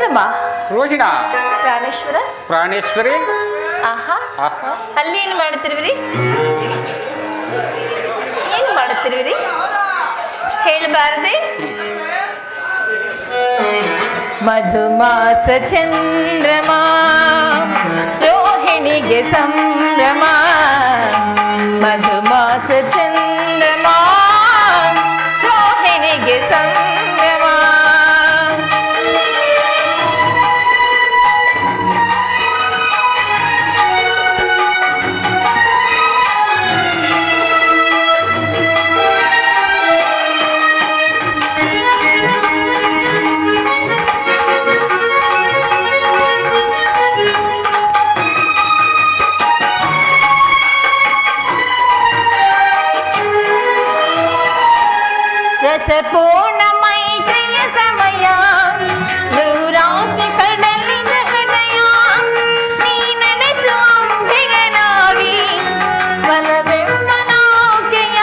ಚಂದ್ರಮ್ಮ, ರೋಹಿಣ, ಪ್ರಾಣೇಶ್ವರ, ಪ್ರಾಣೇಶ್ವರಿ. ಆಹಾ, ಅಲ್ಲಿ ಏನು ಮಾಡುತ್ತಿರುವಿರಿ? ಏನು ಮಾಡುತ್ತಿರುವಿರಿ ಹೇಳಬಾರದೆ? ಮಧುಮಾಸ ಚಂದ್ರಮ, ರೋಹಿಣಿಗೆ ಸಂಭ್ರಮ. ಮಧುಮಾಸ ಚಂದ್ರಮ, ರೋಹಿಣಿಗೆ ಸಂಭ್ರಮ. ರಸಪೂರ್ಣ ಮೈತ್ರಿಯ ಸಮಯ, ನೂರಾಸೆ ಕಡಲಿನ ಹೃದಯ. ನೀ ನಡೆಸುವ ಅಂಬಿಗನಾಗಿ ಬಲವೆಂಬ ನೌಕೆಯ.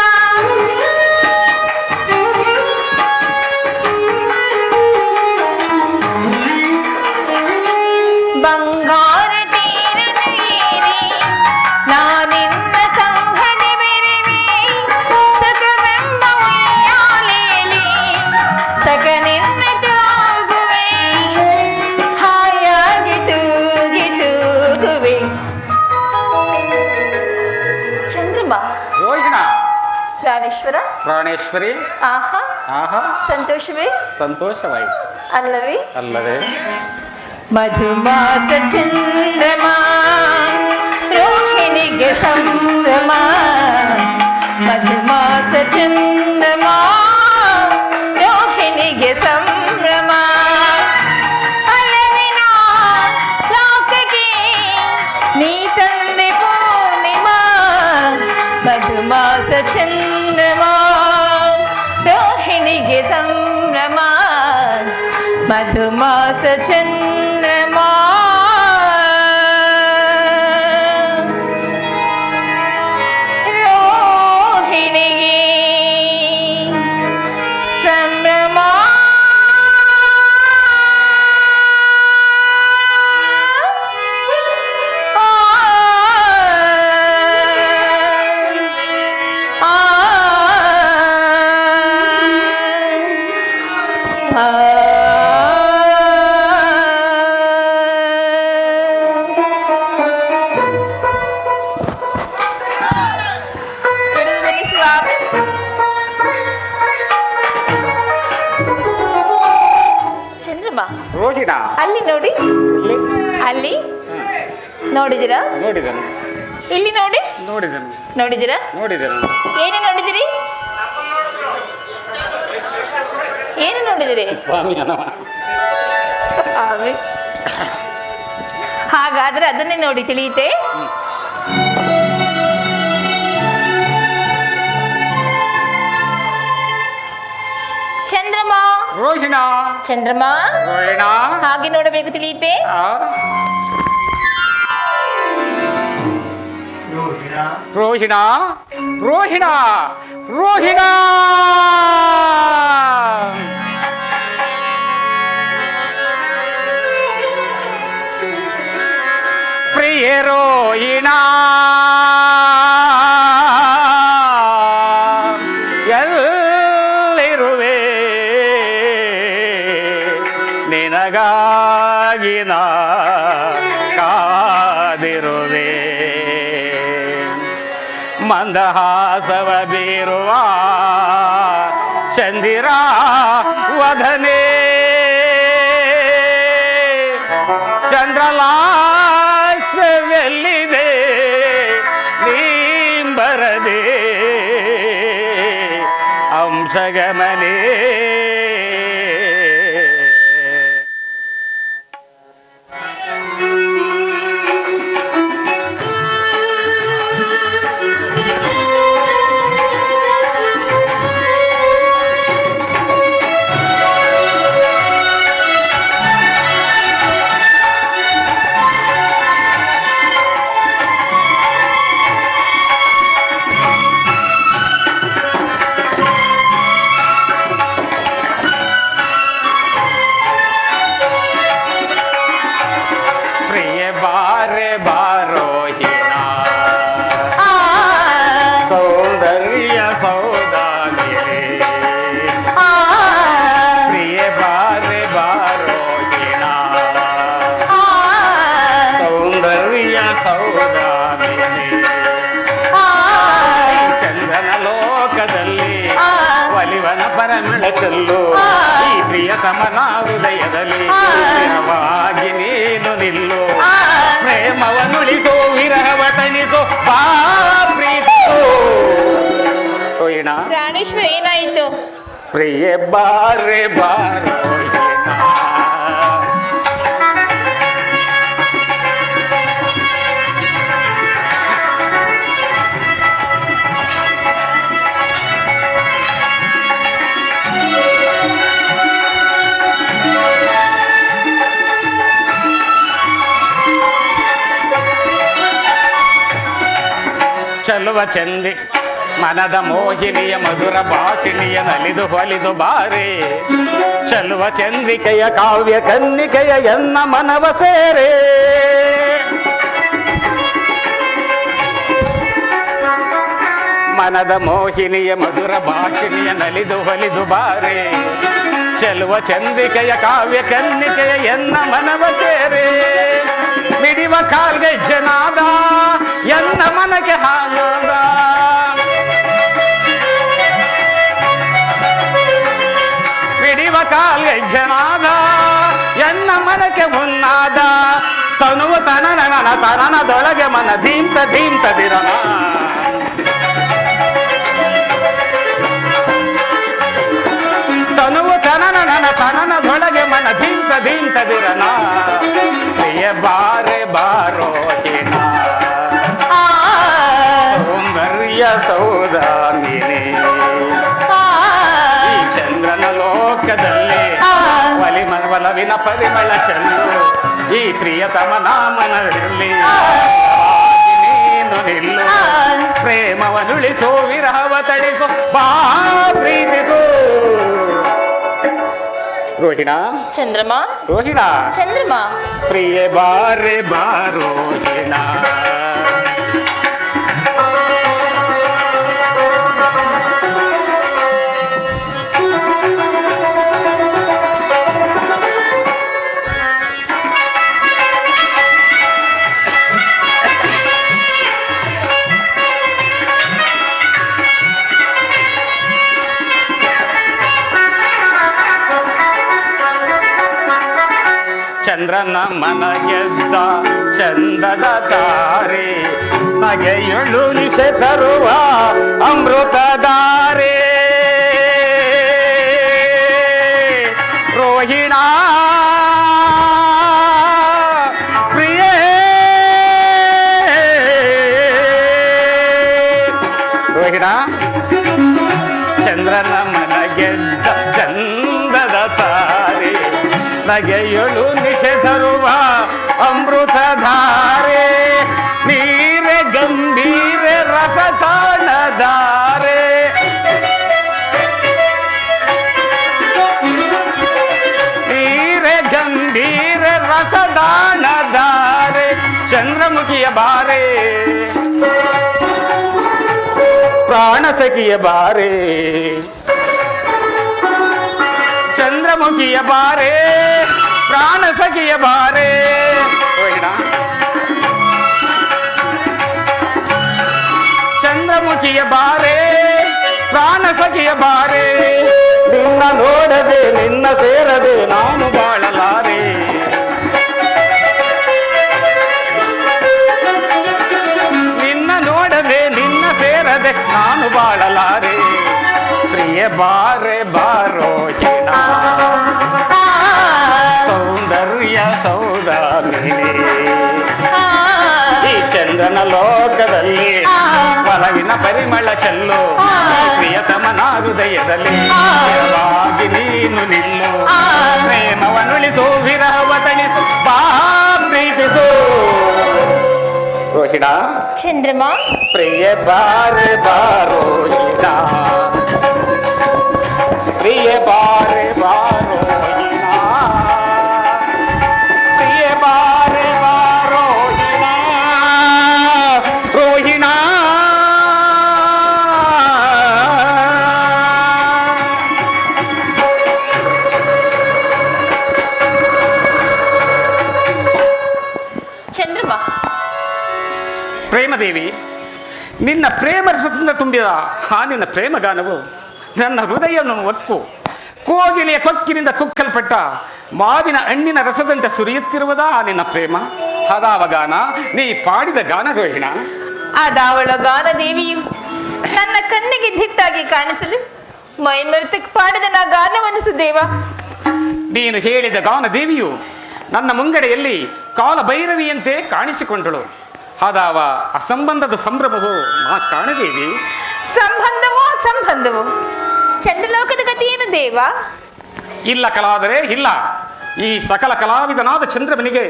ಬಂಗಾರ ತೀರನು ಏರಿ ನಾನಿನ್ನ ಸಂಘದ ಬೆರೆವೆ. ಸುಖವೆಂಬ ಉಯ್ಯಾಲೆಯಲ್ಲಿ ಸಕನಿನ್ನ ತೂಗುವೆ. ಹಾಯಾಗಿ ತೂಗಿ ತೂಗುವೆ. ಚಂದ್ರಮ, ರೋಹಿಣ, ಪ್ರಾಣೇಶ್ವರ, ಪ್ರಾಣೇಶ್ವರಿ. ಆಹಾ, ಆಹಾ, ಸಂತೋಷವೇ ಸಂತೋಷವಾಯಿತು ಅಲ್ಲವೇ? ಅಲ್ಲವೇ? ಮಧುಮಾಸ ಚಂದ್ರಮ, ರೋಹಿಣಿಗೆ ಸಂಭ್ರಮ. ಮಧುಮಾಸ ಚಂದ್ರಮ, ರೋಹಿಣಿಗೆ ಸಂಭ್ರಮ. ಅಳವಿನ ಲೋಕಕ್ಕೆ ನೀ ತಂದೆ ಪೂರ್ಣಿಮಾ. ಮಧುಮಾಸ ಚಂದ್ರಮ, ರೋಹಿಣಿಗೆ ಸಂಭ್ರಮ. ಮಧುಮಾಸ ಚಂದ್ರಮ, ರೋಹಿಣಿಗೆ ಸಂಭ್ರಮ. ಚಂದ್ರಮ್ಮ, ರೋಹಿಣ, ಅಲ್ಲಿ ನೋಡಿ. ಅಲ್ಲಿ ನೋಡಿದಿರಾ? ನೋಡಿದನು. ಇಲ್ಲಿ ನೋಡಿ. ನೋಡಿದನು. ನೋಡಿದಿರಾ? ನೋಡಿದನು. ಏನು ನೋಡಿದಿರಿ? ಏನು ನೋಡಿದಿರಿ? ಸ್ವಾಮಿ ಅನವ. ಹಾಗಾದ್ರೆ ಅದನ್ನೇ ನೋಡಿ ತಿಳಿಯುತ್ತೆ. ಚಂದ್ರಮ, ರೋಹಿಣ, ಚಂದ್ರಮ, ರೋಹಿಣ, ಹಾಗೆ ನೋಡಬೇಕು ತಿಳಿಯುತ್ತೆ. ರೋಹಿಣ, ರೋಹಿಣ, ರೋಹಿಣ. ಪ್ರಿಯ ರೋಹಿಣ, ಎಲ್ಲಿರುವೆ ನಿನಗಾಗಿ ನಾ ಕಾದಿರುವೆ. ಮಂದಹಾಸವ ಬೀರುವ ಚಂದಿರ ವದನೆ, ಚಂದ್ರಲಾಶವೆಲ್ಲಿದೆ ನೀಂಬರದೆ ಅಂಶಗಮನೆ. ಪ್ರಿಯತಮನ ಹೃದಯದಲ್ಲಿ ಸ್ಥಿರವಾಗಿ ನೀನು ನಿಲ್ಲು. ಪ್ರೇಮವನ್ನುಳಿಸೋ ವಿರಹವ ತಣಿಸೋ ಬಾ ಪ್ರೀತಿಸೋ. ರೋಹಿಣ ಪ್ರಾಣೇಶ್ವರ ಏನಾಯಿತು? ಪ್ರಿಯ ಬಾರೆ ಬಾರೋ ಚಲುವ ಚಂದಿ ಮನದ ಮೋಹಿನಿಯ ಮಧುರ ಭಾಷಿಣಿಯ ನಲಿದು ಹೊಲಿದು ಬಾರೆ. ಚಲುವ ಚಂದ್ರಿಕೆಯ ಕಾವ್ಯ ಕನ್ನಿಕೆಯ ಎನ್ನ ಮನವ ಸೇರೆ. ಮನದ ಮೋಹಿನಿಯ ಮಧುರ ಭಾಷಿಣಿಯ ನಲಿದು ಹೊಲಿದು ಬಾರೆ. ಚಲುವ ಚಂದ್ರಿಕೆಯ ಕಾವ್ಯ ಕನ್ನಿಕೆಯ ಎನ್ನ ಮನವ ಸೇರೆ. ಮಿಡಿವ ಕಾಲ್ಗೆಜ್ಜನಾದ ಎನ್ನ ಮನಕ್ಕೆ ಹಾನಾದ. ಮಿಡಿವ ಕಾಲ್ಗೆಜ್ಜನಾದ ಎನ್ನ ಮನಕ್ಕೆ ಮುನ್ನಾದ. ತನುವು ತನನ ತನನದೊಳಗೆ ಮನ ಧೀಂತ ಧೀಂತ ದಿರನ. ತನುವು ತನನ ತನನದೊಳಗೆ ಮನ ಧೀಂತ ಧೀಂತ ದಿರನ. ಪ್ರಿಯ ಬಾರೆ ಬಾರೋ ಹಿಣ ಸೌಂದರ್ಯ ಸೌದಾಮಿನಿ. ಈ ಚಂದ್ರನ ಲೋಕದಲ್ಲಿ ಒಲವಿನ ಪರಿಮಳ ಚೆಲ್ಲು. ಈ ಪ್ರಿಯತಮನ ಮನದಲ್ಲಿ ನೀನು ನಿಲ್ಲು. ಪ್ರೇಮವನ್ನುಳಿಸೋ ವಿರಹವ ತಣಿಸೋ ಬಾ ಪ್ರೀತಿಸೋ. ರೋಹಿಣ ಚಂದ್ರಮ ರೋಹಿಣ ಚಂದ್ರಮ ಪ್ರಿಯ ಬಾರೆ ಬಾರೋಹಿಣ. ಚಂದ್ರನ ಮನಗೆದ್ದ ಚಂದದ ತಾರೆ ನಗೆಯುಳುಳಿಸೆ ತರುವ ಅಮೃತಧಾರೆ. ರೋಹಿಣ ಪ್ರಿಯೇ ರೋಹಿಣ ಚಂದ್ರನ ಮನಗೆದ್ದ ಚಂದದ ತಾರೆ ನಗೆಯೊಳು ನಿಷೆಧರುವ ಅಮೃತಧಾರೆ. ನೀರೆ ಗಂಭೀರ ರಸತಾಣಧಾರೆ. ನೀರೆ ಗಂಭೀರ ರಸದಾನಧಾರೆ. ಚಂದ್ರಮುಖಿಯ ಬಾರೆ ಪ್ರಾಣ ಸಖಿಯ ಬಾರೆ. ಚಂದ್ರಮುಖಿಯ ಬಾರೆ ಪ್ರಾಣ ಸಖಿಯ ಬಾರೆ. ಚಂದ್ರಮುಖಿಯ ಬಾರೆ ಪ್ರಾಣ ಸಖಿಯ ಬಾರೆ. ನಿನ್ನ ನೋಡದೆ ನಿನ್ನ ಸೇರದೆ ನಾನು ಬಾಳಲಾರೆ. ನಿನ್ನ ನೋಡದೆ ನಿನ್ನ ಸೇರದೆ ನಾನು ಬಾಳಲಾರೆ. ಪ್ರಿಯ ಬಾರೆ ಬಾರೋಹಿಣ ಸೌಂದರ್ಯ ಸೌದಾಮಿನಿ. ಈ ಚಂದ್ರನ ಲೋಕದಲ್ಲಿ ಒಲವಿನ ಪರಿಮಳ ಚೆಲ್ಲು. ಪ್ರಿಯತಮನ ಹೃದಯದಲ್ಲಿ ಸ್ಥಿರವಾಗಿ ನೀನು ನಿಲ್ಲು. ಪ್ರೇಮವನ್ನುಳಿಸೋ ವಿರಹವ ತಣಿಸು ಬಾ ಪ್ರೀತಿಸು. ರೋಹಿಣ ಚಂದ್ರಮ ಪ್ರಿಯ ಬಾರೆ ಬಾರೋಹಿಣ ಪ್ರಿಯ ಬಾರೆ ಬಾರೋಹಿಣ ಪ್ರಿಯ ಬಾರೆ ಬಾರೋಹಿಣ. ರೋಹಿಣ ಚಂದ್ರಮ ಪ್ರೇಮದೇವಿ, ನಿನ್ನ ಪ್ರೇಮ ರಸದಿಂದ ತುಂಬಿದ ಆ ನಿನ್ನ ಪ್ರೇಮಗಾನವು ನನ್ನ ಹೃದಯವನ್ನು ಒಪ್ಪು ಕೋಗಿಲೆಯ ಕೊಕ್ಕಿನಿಂದ ಕುಕ್ಕಲ್ಪಟ್ಟ ಮಾವಿನ ಹಣ್ಣಿನ ರಸದಂತೆ ಸುರಿಯುತ್ತಿರುವುದಾ ನಿನ್ನ ಪ್ರೇಮ? ಅದಾವಗಾನ ನೀ ಪಾಡಿದ ಗಾನ ರೋಹಿಣ. ಅದಾವಳ ಗಾನ ದೇವಿಯು ನನ್ನ ಕಣ್ಣಿಗೆ ದಿಟ್ಟಾಗಿ ಕಾಣಿಸಲು ಮೈಮರೆತಕ್ಕೆ ಪಾಡಿದ ನಾ ಗಾನವನ್ನು ಸುದೇವ. ನೀನು ಹೇಳಿದ ಗಾನ ದೇವಿಯು ನನ್ನ ಮುಂಗಡೆಯಲ್ಲಿ ಕಾಲ ಭೈರವಿಯಂತೆ ಕಾಣಿಸಿಕೊಂಡಳು. ಅದಾವ ಅಸಂಬಂಧದ ಸಂಭ್ರಮವು ನಾ ಕಾಣದೇವಿ. ಸಂಬಂಧವೋ ಅಸಂಬಂಧವೋ ಚಂದ್ರಲೋಕದ ಗತಿಯೇನು ದೇವ? ಇಲ್ಲ ಕಲಾದರೆ ಇಲ್ಲ. ಈ ಸಕಲ ಕಲಾವಿದನಾದ ಚಂದ್ರಮನಿಗೆ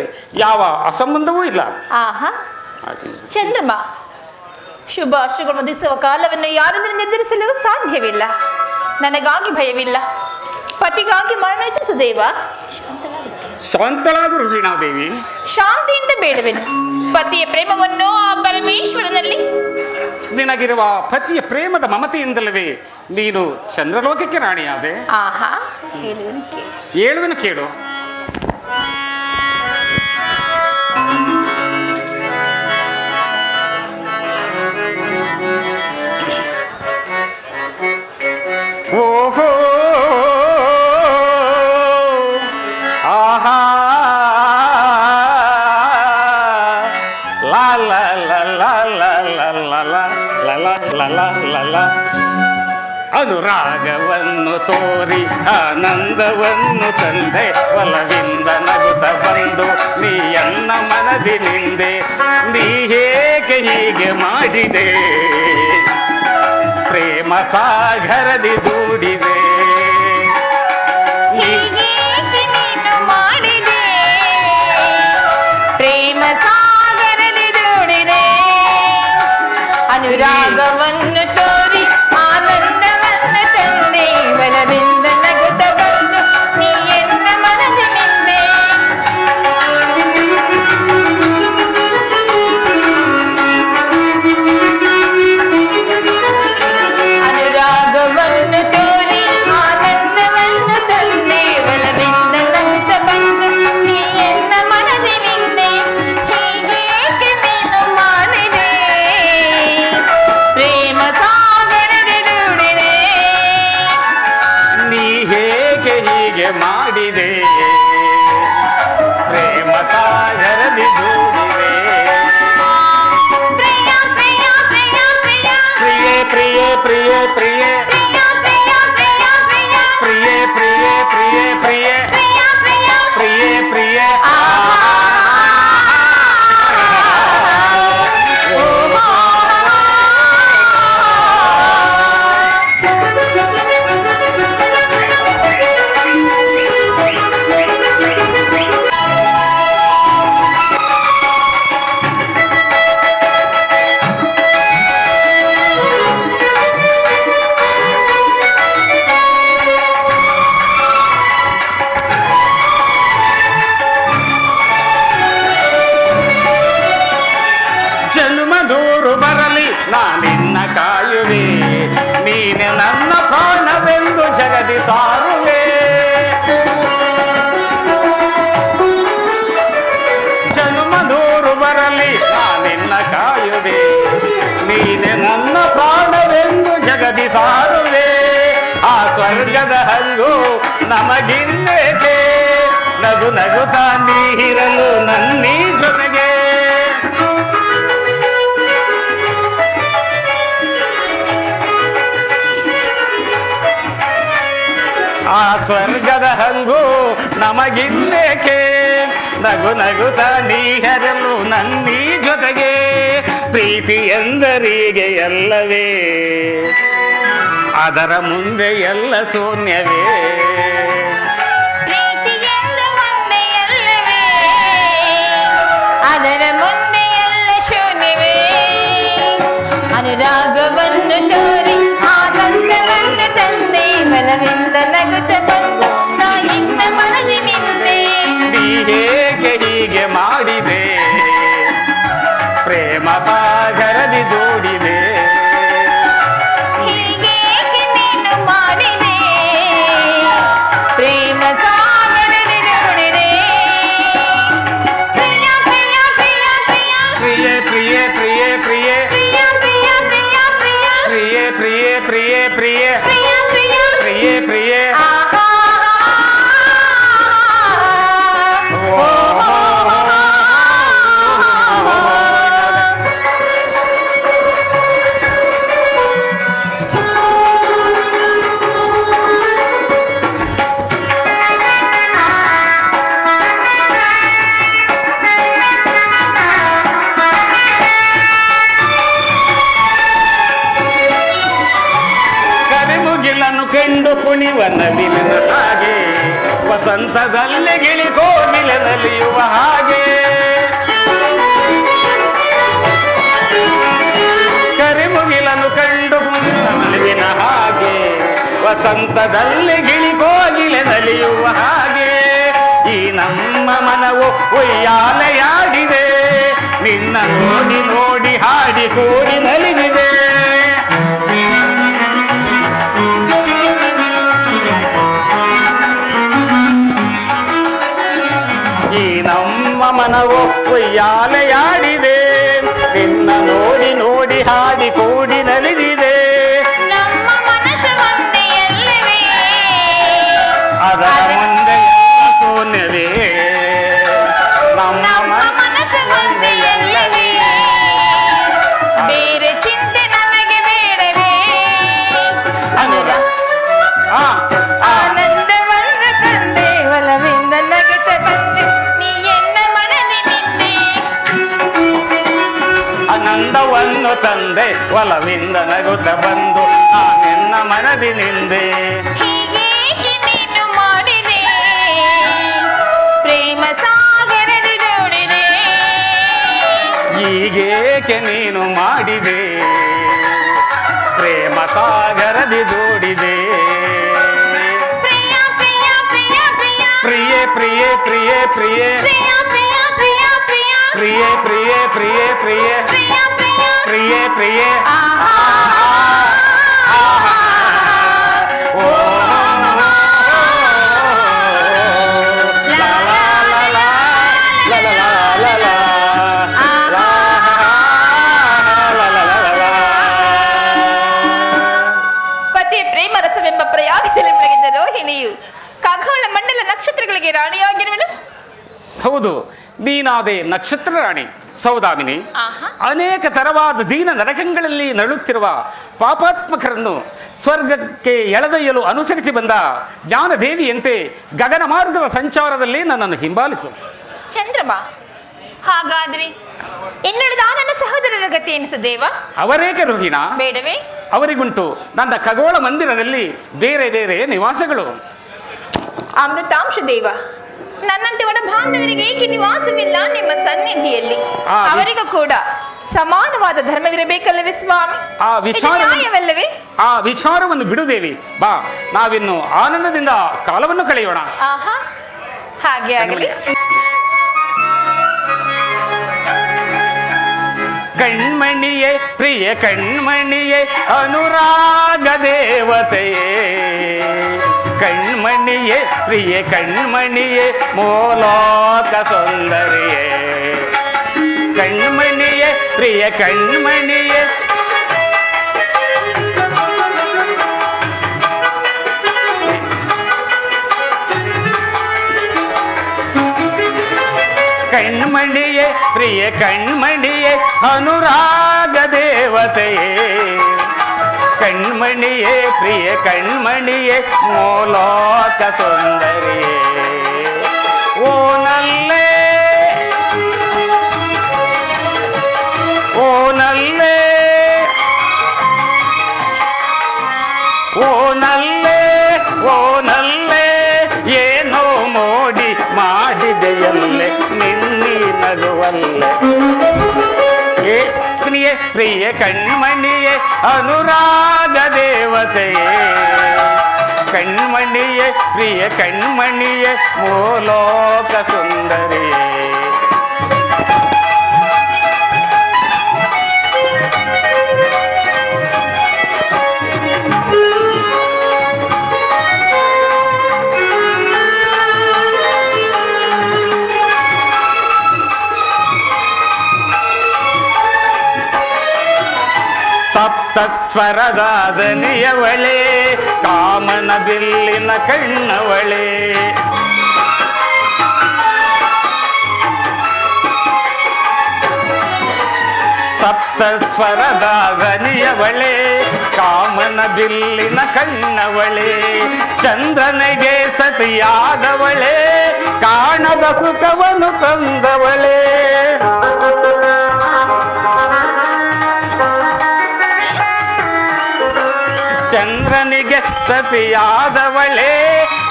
ಯಾವ ಅಸಂಬಂಧವೂ ಇಲ್ಲ. ಆಹಾ, ಚಂದ್ರಮ ಶುಭಾಶುಗಳು ಮುದಿಸುವ ಕಾಲವನ್ನು ಯಾರಿಂದ ನಿರ್ಧರಿಸಲು ಸಾಧ್ಯವಿಲ್ಲ. ನನಗಾಗಿ ಭಯವಿಲ್ಲ, ಪತಿಗಾಗಿ ಮರಣೋಯ್ತು ಸುದೇವ. ಶಾಂತಳಾದ ರುಹಿಣಾದೇವಿ. ಶಾಂತಿಯಿಂದ ಬೇಡವೆನು ಪತಿಯ ಪ್ರೇಮವನ್ನು ಆ ಪರಮೇಶ್ವರನಲ್ಲಿ. ನಿನಗಿರುವ ಪತಿಯ ಪ್ರೇಮದ ಮಮತೆಯಿಂದಲವೇ ನೀನು ಚಂದ್ರಲೋಕಕ್ಕೆ ರಾಣಿಯಾದೆ. ಆಹಾ, ಹೇಳುವೆನು ಕೇಳು. ಓಹೋ ಆಹಾ ಲಾ ಲಾ ಲಾ ಲಾ ಲಾ ಲಾ ಲಾ ಲಾ ಲಾ ಲಾ ಲಾ. ಅನುರಾಗವನ್ನು ತೋರಿ ಆನಂದವನ್ನು ತಂದೆ, ಒಲವಿಂದ ನಗುತ್ತ ಬಂದು ನೀಯನ್ನ ಮನದಿ ನಿಂದೆ. ನೀ ಹೇಗೆ ಹೀಗೆ ಮಾಡಿದೆ, ಪ್ರೇಮ ಸಾಗರದಿ ದೂಡಿದೆ. ಹೀಗೇಕೆ ನೀನು ಮಾಡಿದೆ, ಪ್ರೇಮ ಸಾಗರದಿ ದೂಡಿದೆ. ಅನುರಾಗವನ್ನು ತೋರಿ ಆನಂದವನ್ನು ತಂದೆ, ಬಲವಿಂದ ನಗುತ್ತ ಬಂದು ನೀ ಎನ್ನ ಮನದಿ ನಿಂದೆ. ಅನುರಾಗವನ್ನು ತೋರಿ ಆನಂದವನ್ನು ತಂದೆ, ಬಲವಿಂದ ನಗುತ್ತ ಬಂದು ನೀ ಎನ್ನ ಮನದಿ ನಿಂದೆ. ಹೀಗೇಕೆ ನೀನು ಮಾಡಿದೆ, ಪ್ರೇಮ ಸಾಗರದಿ ದೂಡಿದೆ. ನೀ ಹೇಗೆ ಹೀಗೆ ಮಾಡಿದೆ, ಪ್ರೇಮ ಸಾಗರದಿ ದೂಡಿದೆ. ಪ್ರಿಯ ಪ್ರಿಯ ಪ್ರಿಯ ಪ್ರಿಯ ಪ್ರಿಯೆ ಪ್ರಿಯೆ ಪ್ರಿಯೆ ಪ್ರಿಯೆ ಪ್ರಿಯ ಪ್ರಿಯ ಪ್ರಿಯ ಪ್ರಿಯ ಪ್ರಿಯೆ ಪ್ರಿಯೆ ಪ್ರಿಯೆ ಪ್ರಿಯೆ ಪ್ರಿಯ ಪ್ರಿಯ ಪ್ರಿಯೆ ಪ್ರಿಯೆ. ಜನ್ಮದೂರು ಬರಲಿ ನಾನಿನ್ನ ಕಾಯುವೆ, ನೀನೆ ನನ್ನ ಪ್ರಾಣವೆಂದು ಜಗದಿ ಸಾರುವೆ. ಜನ್ಮದೂರು ಬರಲಿ ನಾನಿನ್ನ ಕಾಯುವೆ, ನೀನೆ ನನ್ನ ಪ್ರಾಣವೆಂದು ಜಗದಿ ಸಾರುವೆ. ಆ ಸ್ವರ್ಗದ ಹಂಗು ನಮಗಿನ್ನೇಕೆ, ನಗು ನಗುತ್ತ ನೀರಲು ನನ್ನೀ ಜೊತೆಗೆ. ಆ ಸ್ವರ್ಗದ ಹಂಗು ನಮಗಿನ್ನೇಕೆ, ನಗು ನಗುತ್ತ ನೀರಲು ನನ್ನೀ ಜೊತೆಗೆ. ಪ್ರೀತಿ ಎಂದರಿಗೆ ಎಲ್ಲವೇ, ಅದರ ಮುಂದೆ ಎಲ್ಲ ಶೂನ್ಯವೇ. ಪ್ರೀತಿಯೆಂದು ಒಂದೇ ಅಲ್ಲವೇ, ಅದರ ಮುಂದೆ ಎಲ್ಲ ಶೂನ್ಯವೇ. ಅನುರಾಗವನ್ನು ತೋರಿ ಆನಂದವನ್ನು ತಂದೆ, ಬಲವಿಂದ ನಗುತ್ತ ಬಂದು ನಾ ಇನ್ನ ಮನದಿ ನಿಂದೆ. ನೀ ಹೇಗೆ ಹೀಗೆ ಮಾಡಿದೆ, ಪ್ರೇಮ ಸಾಗರದಿ ದೂಡಿದೆ. ಹೀಗೇಕೆ ನೀನು ಮಾಡಿದೆ, ಪ್ರೇಮ ಸಾಗರದಿ ದೂಡಿದೆ. ಪ್ರಿಯ ಪ್ರಿಯ ಪ್ರಿಯ ಪ್ರಿಯ ಪ್ರಿಯೆ ಪ್ರಿಯೆ ಪ್ರಿಯೆ ಪ್ರಿಯೆ ಪ್ರಿಯ ಪ್ರಿಯ ಪ್ರಿಯ ಪ್ರಿಯ ಪ್ರಿಯೆ ಪ್ರಿಯೆ ಪ್ರಿಯೆ ಪ್ರಿಯೆ ಪ್ರಿಯ ಪ್ರಿಯ ಪ್ರಿಯೆ ಪ್ರಿಯೆ. ಆಹಾ ವಸಂತದಲ್ಲಿ ಗಿಳಿಗೋಗಿಲೆ ನಲಿಯುವ ಹಾಗೆ ಈ ನಮ್ಮ ಮನವು ಉಯ್ಯಾಲೆಯಾಗಿದೆ, ನಿನ್ನ ನೋಡಿ ನೋಡಿ ಹಾಡಿ ಕೂಡಿ ನಲಿದಿದೆ. ಈ ನಮ್ಮ ಮನವು ಉಯ್ಯಾಲೆಯಾಡಿದೆ, ನಿನ್ನ ನೋಡಿ ನೋಡಿ ಹಾಡಿ ಕೂಡಿ ನಲಿದಿದೆ. ನಮ್ಮ ಮನಸ್ಸು ಒಂದೇ ಎಲ್ಲವೇ, ಅದರ ಮುಂದೆ ಶೂನ್ಯವೇ. ನಮ್ಮ ಮನಸ್ಸು ಒಂದೇ ಎಲ್ಲವೇ, ಬೇರೆ ಚಿಂತೆ ನನಗೆ ಬೇಡವೇ. ಆನಂದವನ್ನು ತಂದೆ ಒಲವಿಂದ ನಗುತ್ತ ಬಂದೆ, ನೀ ಎನ್ನ ಮನದಿ ನಿಂದೆ. ಆನಂದವನ್ನು ತಂದೆ ಒಲವಿಂದ ನಗುತ್ತ ಬಂದು ನಾನೆನ್ನ ಮನದಿ ನಿಂದೆ. ಹೀಗೇಕೆ ನೀನು ಮಾಡಿದೆ, ಪ್ರೇಮ ಸಾಗರದಿ ನೋಡಿದೆ. ಹೀಗೇಕೆ ನೀನು ಮಾಡಿದೆ, ಪ್ರೇಮ ಸಾಗರದಿ ದೂಡಿದೆ. ಪ್ರಿಯ ಪ್ರಿಯ ಪ್ರಿಯ ಪ್ರಿಯ ಪ್ರಿಯೆ ಪ್ರಿಯೆ ಪ್ರಿಯೆ ಪ್ರಿಯೆ ಪ್ರಿಯ ಪ್ರಿಯ ಪ್ರಿಯ ಪ್ರಿಯ ಪ್ರಿಯೆ ಪ್ರಿಯೆ ಪ್ರಿಯೆ ಪ್ರಿಯೆ ಪ್ರಿಯ ಪ್ರಿಯ ಪ್ರಿಯೆ ಪ್ರಿಯೆ ಆಹಾ ಆಹಾ. ಓ ಲಾ ಲಾ ಲಾ ಲಾ ಲಾ ಲಾ ಲಾ ಲಾ ಲಾ ಲಾ ಲಾ ಲಾ. ಪತಿ ಪ್ರೇಮ ರಸವೆಂಬ ಪ್ರಯಾಗದಲ್ಲಿ ಬೆಳಗಿದ್ದ ರೋಹಿಣಿಯು ಖಗೋಳ ಮಂಡಲ ನಕ್ಷತ್ರಗಳಿಗೆ ರಾಣಿಯಾಗಿರುವನು. ಹೌದು, ನೀನಾದೆ ನಕ್ಷತ್ರ ರಾಣಿ ಸೌದಾಮಿನಿ. ಆಹಾ. ಅನೇಕ ತರವಾದ ದೀನ ನರಕಗಳಲ್ಲಿ ನರಳುತ್ತಿರುವ ಪಾಪಾತ್ಮಕರನ್ನು ಸ್ವರ್ಗಕ್ಕೆ ಎಳೆದೊಯ್ಯಲು ಅನುಸರಿಸಿ ಬಂದ ಜ್ಞಾನದೇವಿಯಂತೆ ಗಗನ ಮಾರ್ಗದ ಸಂಚಾರದಲ್ಲಿ ನನ್ನನ್ನು ಹಿಂಬಾಲಿಸು. ಚಂದ್ರಮ, ಹಾಗಾದ್ರೆ ಇನ್ನುಳಿದ ನನ್ನ ಸಹೋದರರ ಗತಿ ಎನಿಸು ದೇವ. ಅವರೇಕೆ ರೋಹಿಣ? ಬೇಡವೇ? ಅವರಿಗುಂಟು ನನ್ನ ಖಗೋಳ ಮಂದಿರದಲ್ಲಿ ಬೇರೆ ಬೇರೆ ನಿವಾಸಗಳು. ಅಮೃತಾಂಶ ದೇವ, ನನ್ನಂತೆ ಒಡ ಬಾಂಧವರಿಗೆ ಏಕೆ ನಿವಾಸವಿಲ್ಲ ನಿಮ್ಮ ಸನ್ನಿಧಿಯಲ್ಲಿ? ಅವರಿಗೂ ಕೂಡ ಸಮಾನವಾದ ಧರ್ಮವಿರಬೇಕಲ್ಲವೇ ಸ್ವಾಮಿ? ಇದು ನ್ಯಾಯವಲ್ಲವೇ? ಆ ವಿಚಾರವನ್ನು ಬಿಡುದೇವಿ, ಬಾ ನಾವಿನ್ನು ಆನಂದದಿಂದ ಕಾಲವನ್ನು ಕಳೆಯೋಣ. ಆಹಾ, ಹಾಗೆ ಆಗಲಿ. ಕಣ್ಮಣಿಯೇ ಪ್ರಿಯ ಕಣ್ಮಣಿಯೇ ಅನುರಾಗ ದೇವತೆಯೇ, ಕಣ್ಮಣಿಯೇ ಪ್ರಿಯ ಕಣ್ಮಣಿಯೇ ಮೋಲೋಕ ಸುಂದರಿಯೇ, ಕಣ್ಮಣಿಯೇ ಪ್ರಿಯ ಕಣ್ಮಣಿಯೇ ಕಣ್ಮಣಿಯೇ ಪ್ರಿಯ ಕಣ್ಮಣಿಯೇ ಅನುರಾಗ ದೇವತೆಯೇ, ಕಣ್ಮಣಿಯೇ ಪ್ರಿಯ ಕಣ್ಮಣಿಯೇ ಮೋಲೋಕ ಸುಂದರಿಯೇ. ಓ ನಲ್ಲೇ ಓ ನಲ್ಲೇ ಓ ನಲ್ಲೇ ಓ ನಲ್ಲೇ ಏನೋ ಮೋಡಿ ಮಾಡಿದೆಯಲ್ಲೇ ನಿನ್ನಿ ನಗುವಲ್ಲೇ. ಪ್ರಿಯ ಕಣ್ಮಣಿಯೇ ಅನುರಾಗ ದೇವತೆಯೇ, ಕಣ್ಮಣಿಯೇ ಪ್ರಿಯ ಕಣ್ಮಣಿಯೇ ಮೋಲೋಕ ಸುಂದರಿಯೇ. ಸಪ್ತಸ್ವರದ ದನಿಯವಳೆ, ಕಾಮನ ಬಿಲ್ಲಿನ ಕಣ್ಣವಳೆ, ಸಪ್ತಸ್ವರದ ದನಿಯವಳೆ, ಕಾಮನ ಬಿಲ್ಲಿನ ಕಣ್ಣವಳೆ, ಚಂದ್ರನಿಗೆ ಸತಿಯಾದವಳೆ, ಕಾಣದ ಸುಖವನ್ನು ತಂದವಳೆ. ಚಂದ್ರನಿಗೆ ಸತಿಯಾದವಳೆ,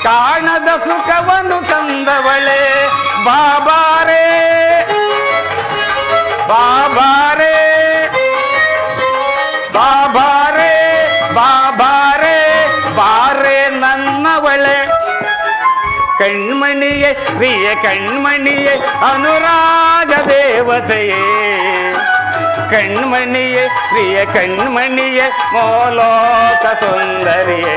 ಕಾಣದ ಸುಖವನ್ನು ತಂದವಳೆ. ಬಾಬಾರೇ ಬಾಬಾರೇ ಬಾಬಾರೇ ಬಾಬಾರೇ ಬಾರೇ ಕಣ್ಮಣಿಯೇ ಪ್ರಿಯ ಕಣ್ಮಣಿಯೇ ಅನುರಾಗ ದೇವತೆಯೇ ಕಣ್ಮಣಿಯೇ ಪ್ರಿಯ ಕಣ್ಮಣಿಯೇ ಮೋಲೋಕ ಸುಂದರಿಯೇ.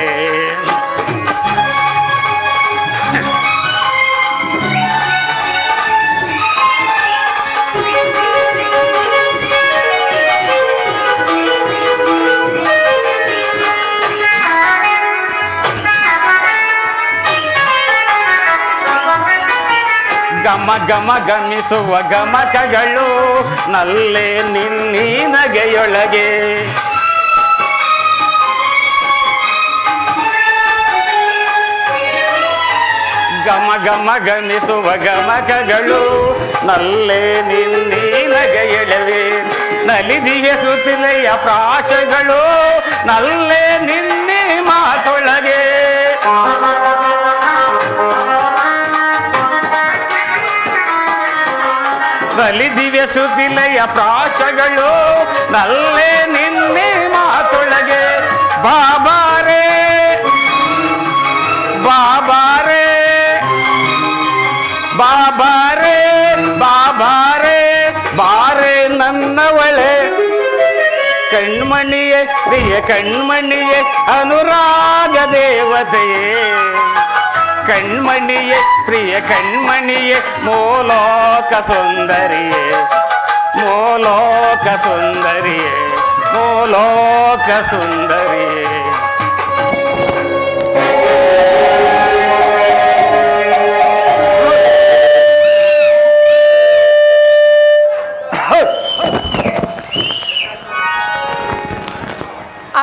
ಗಮ ಗಮ ಗಮಿಸುವ ಗಮಕಗಳು ನಲ್ಲೇ ನಿನ್ನೀ ನಗೆಯೊಳಗೆ ಗಮ ಗಮ ಗಮಿಸುವ ಗಮಕಗಳು ನಲ್ಲೇ ನಿನ್ನೀ ನಗೆಯೊಳವೆ ನಲಿದಿಯ ಸುತಿಲೆಯ ಪ್ರಾಶಗಳು ನಲ್ಲೇ ನಿನ್ನೆ ಮಾತೊಳಗೆ ಬಲಿ ದಿವ್ಯ ಸುತಿಲೆಯ ಪ್ರಾಶಗಳು ನಲ್ಲೇ ನಿನ್ನೆ ಮಾತೊಳಗೆ ಬಾಬಾರೇ ಬಾಬಾರೇ ಬಾಬಾರೇ ಬಾಬಾರೇ ಬಾರೆ ನನ್ನವಳೆ ಕಣ್ಮಣಿಯೇ ಪ್ರಿಯ ಕಣ್ಮಣಿಯೇ ಅನುರಾಗ ದೇವತೆಯೇ ಕಣ್ಮಣಿಯೇ ಪ್ರಿಯ ಕಣ್ಮಣಿಯೇ ಮೋಲೋಕ ಸುಂದರಿಯೇ ಮೋಲೋಕ ಸುಂದರಿಯೇ ಮೋಲೋಕ ಸುಂದರಿಯೇ.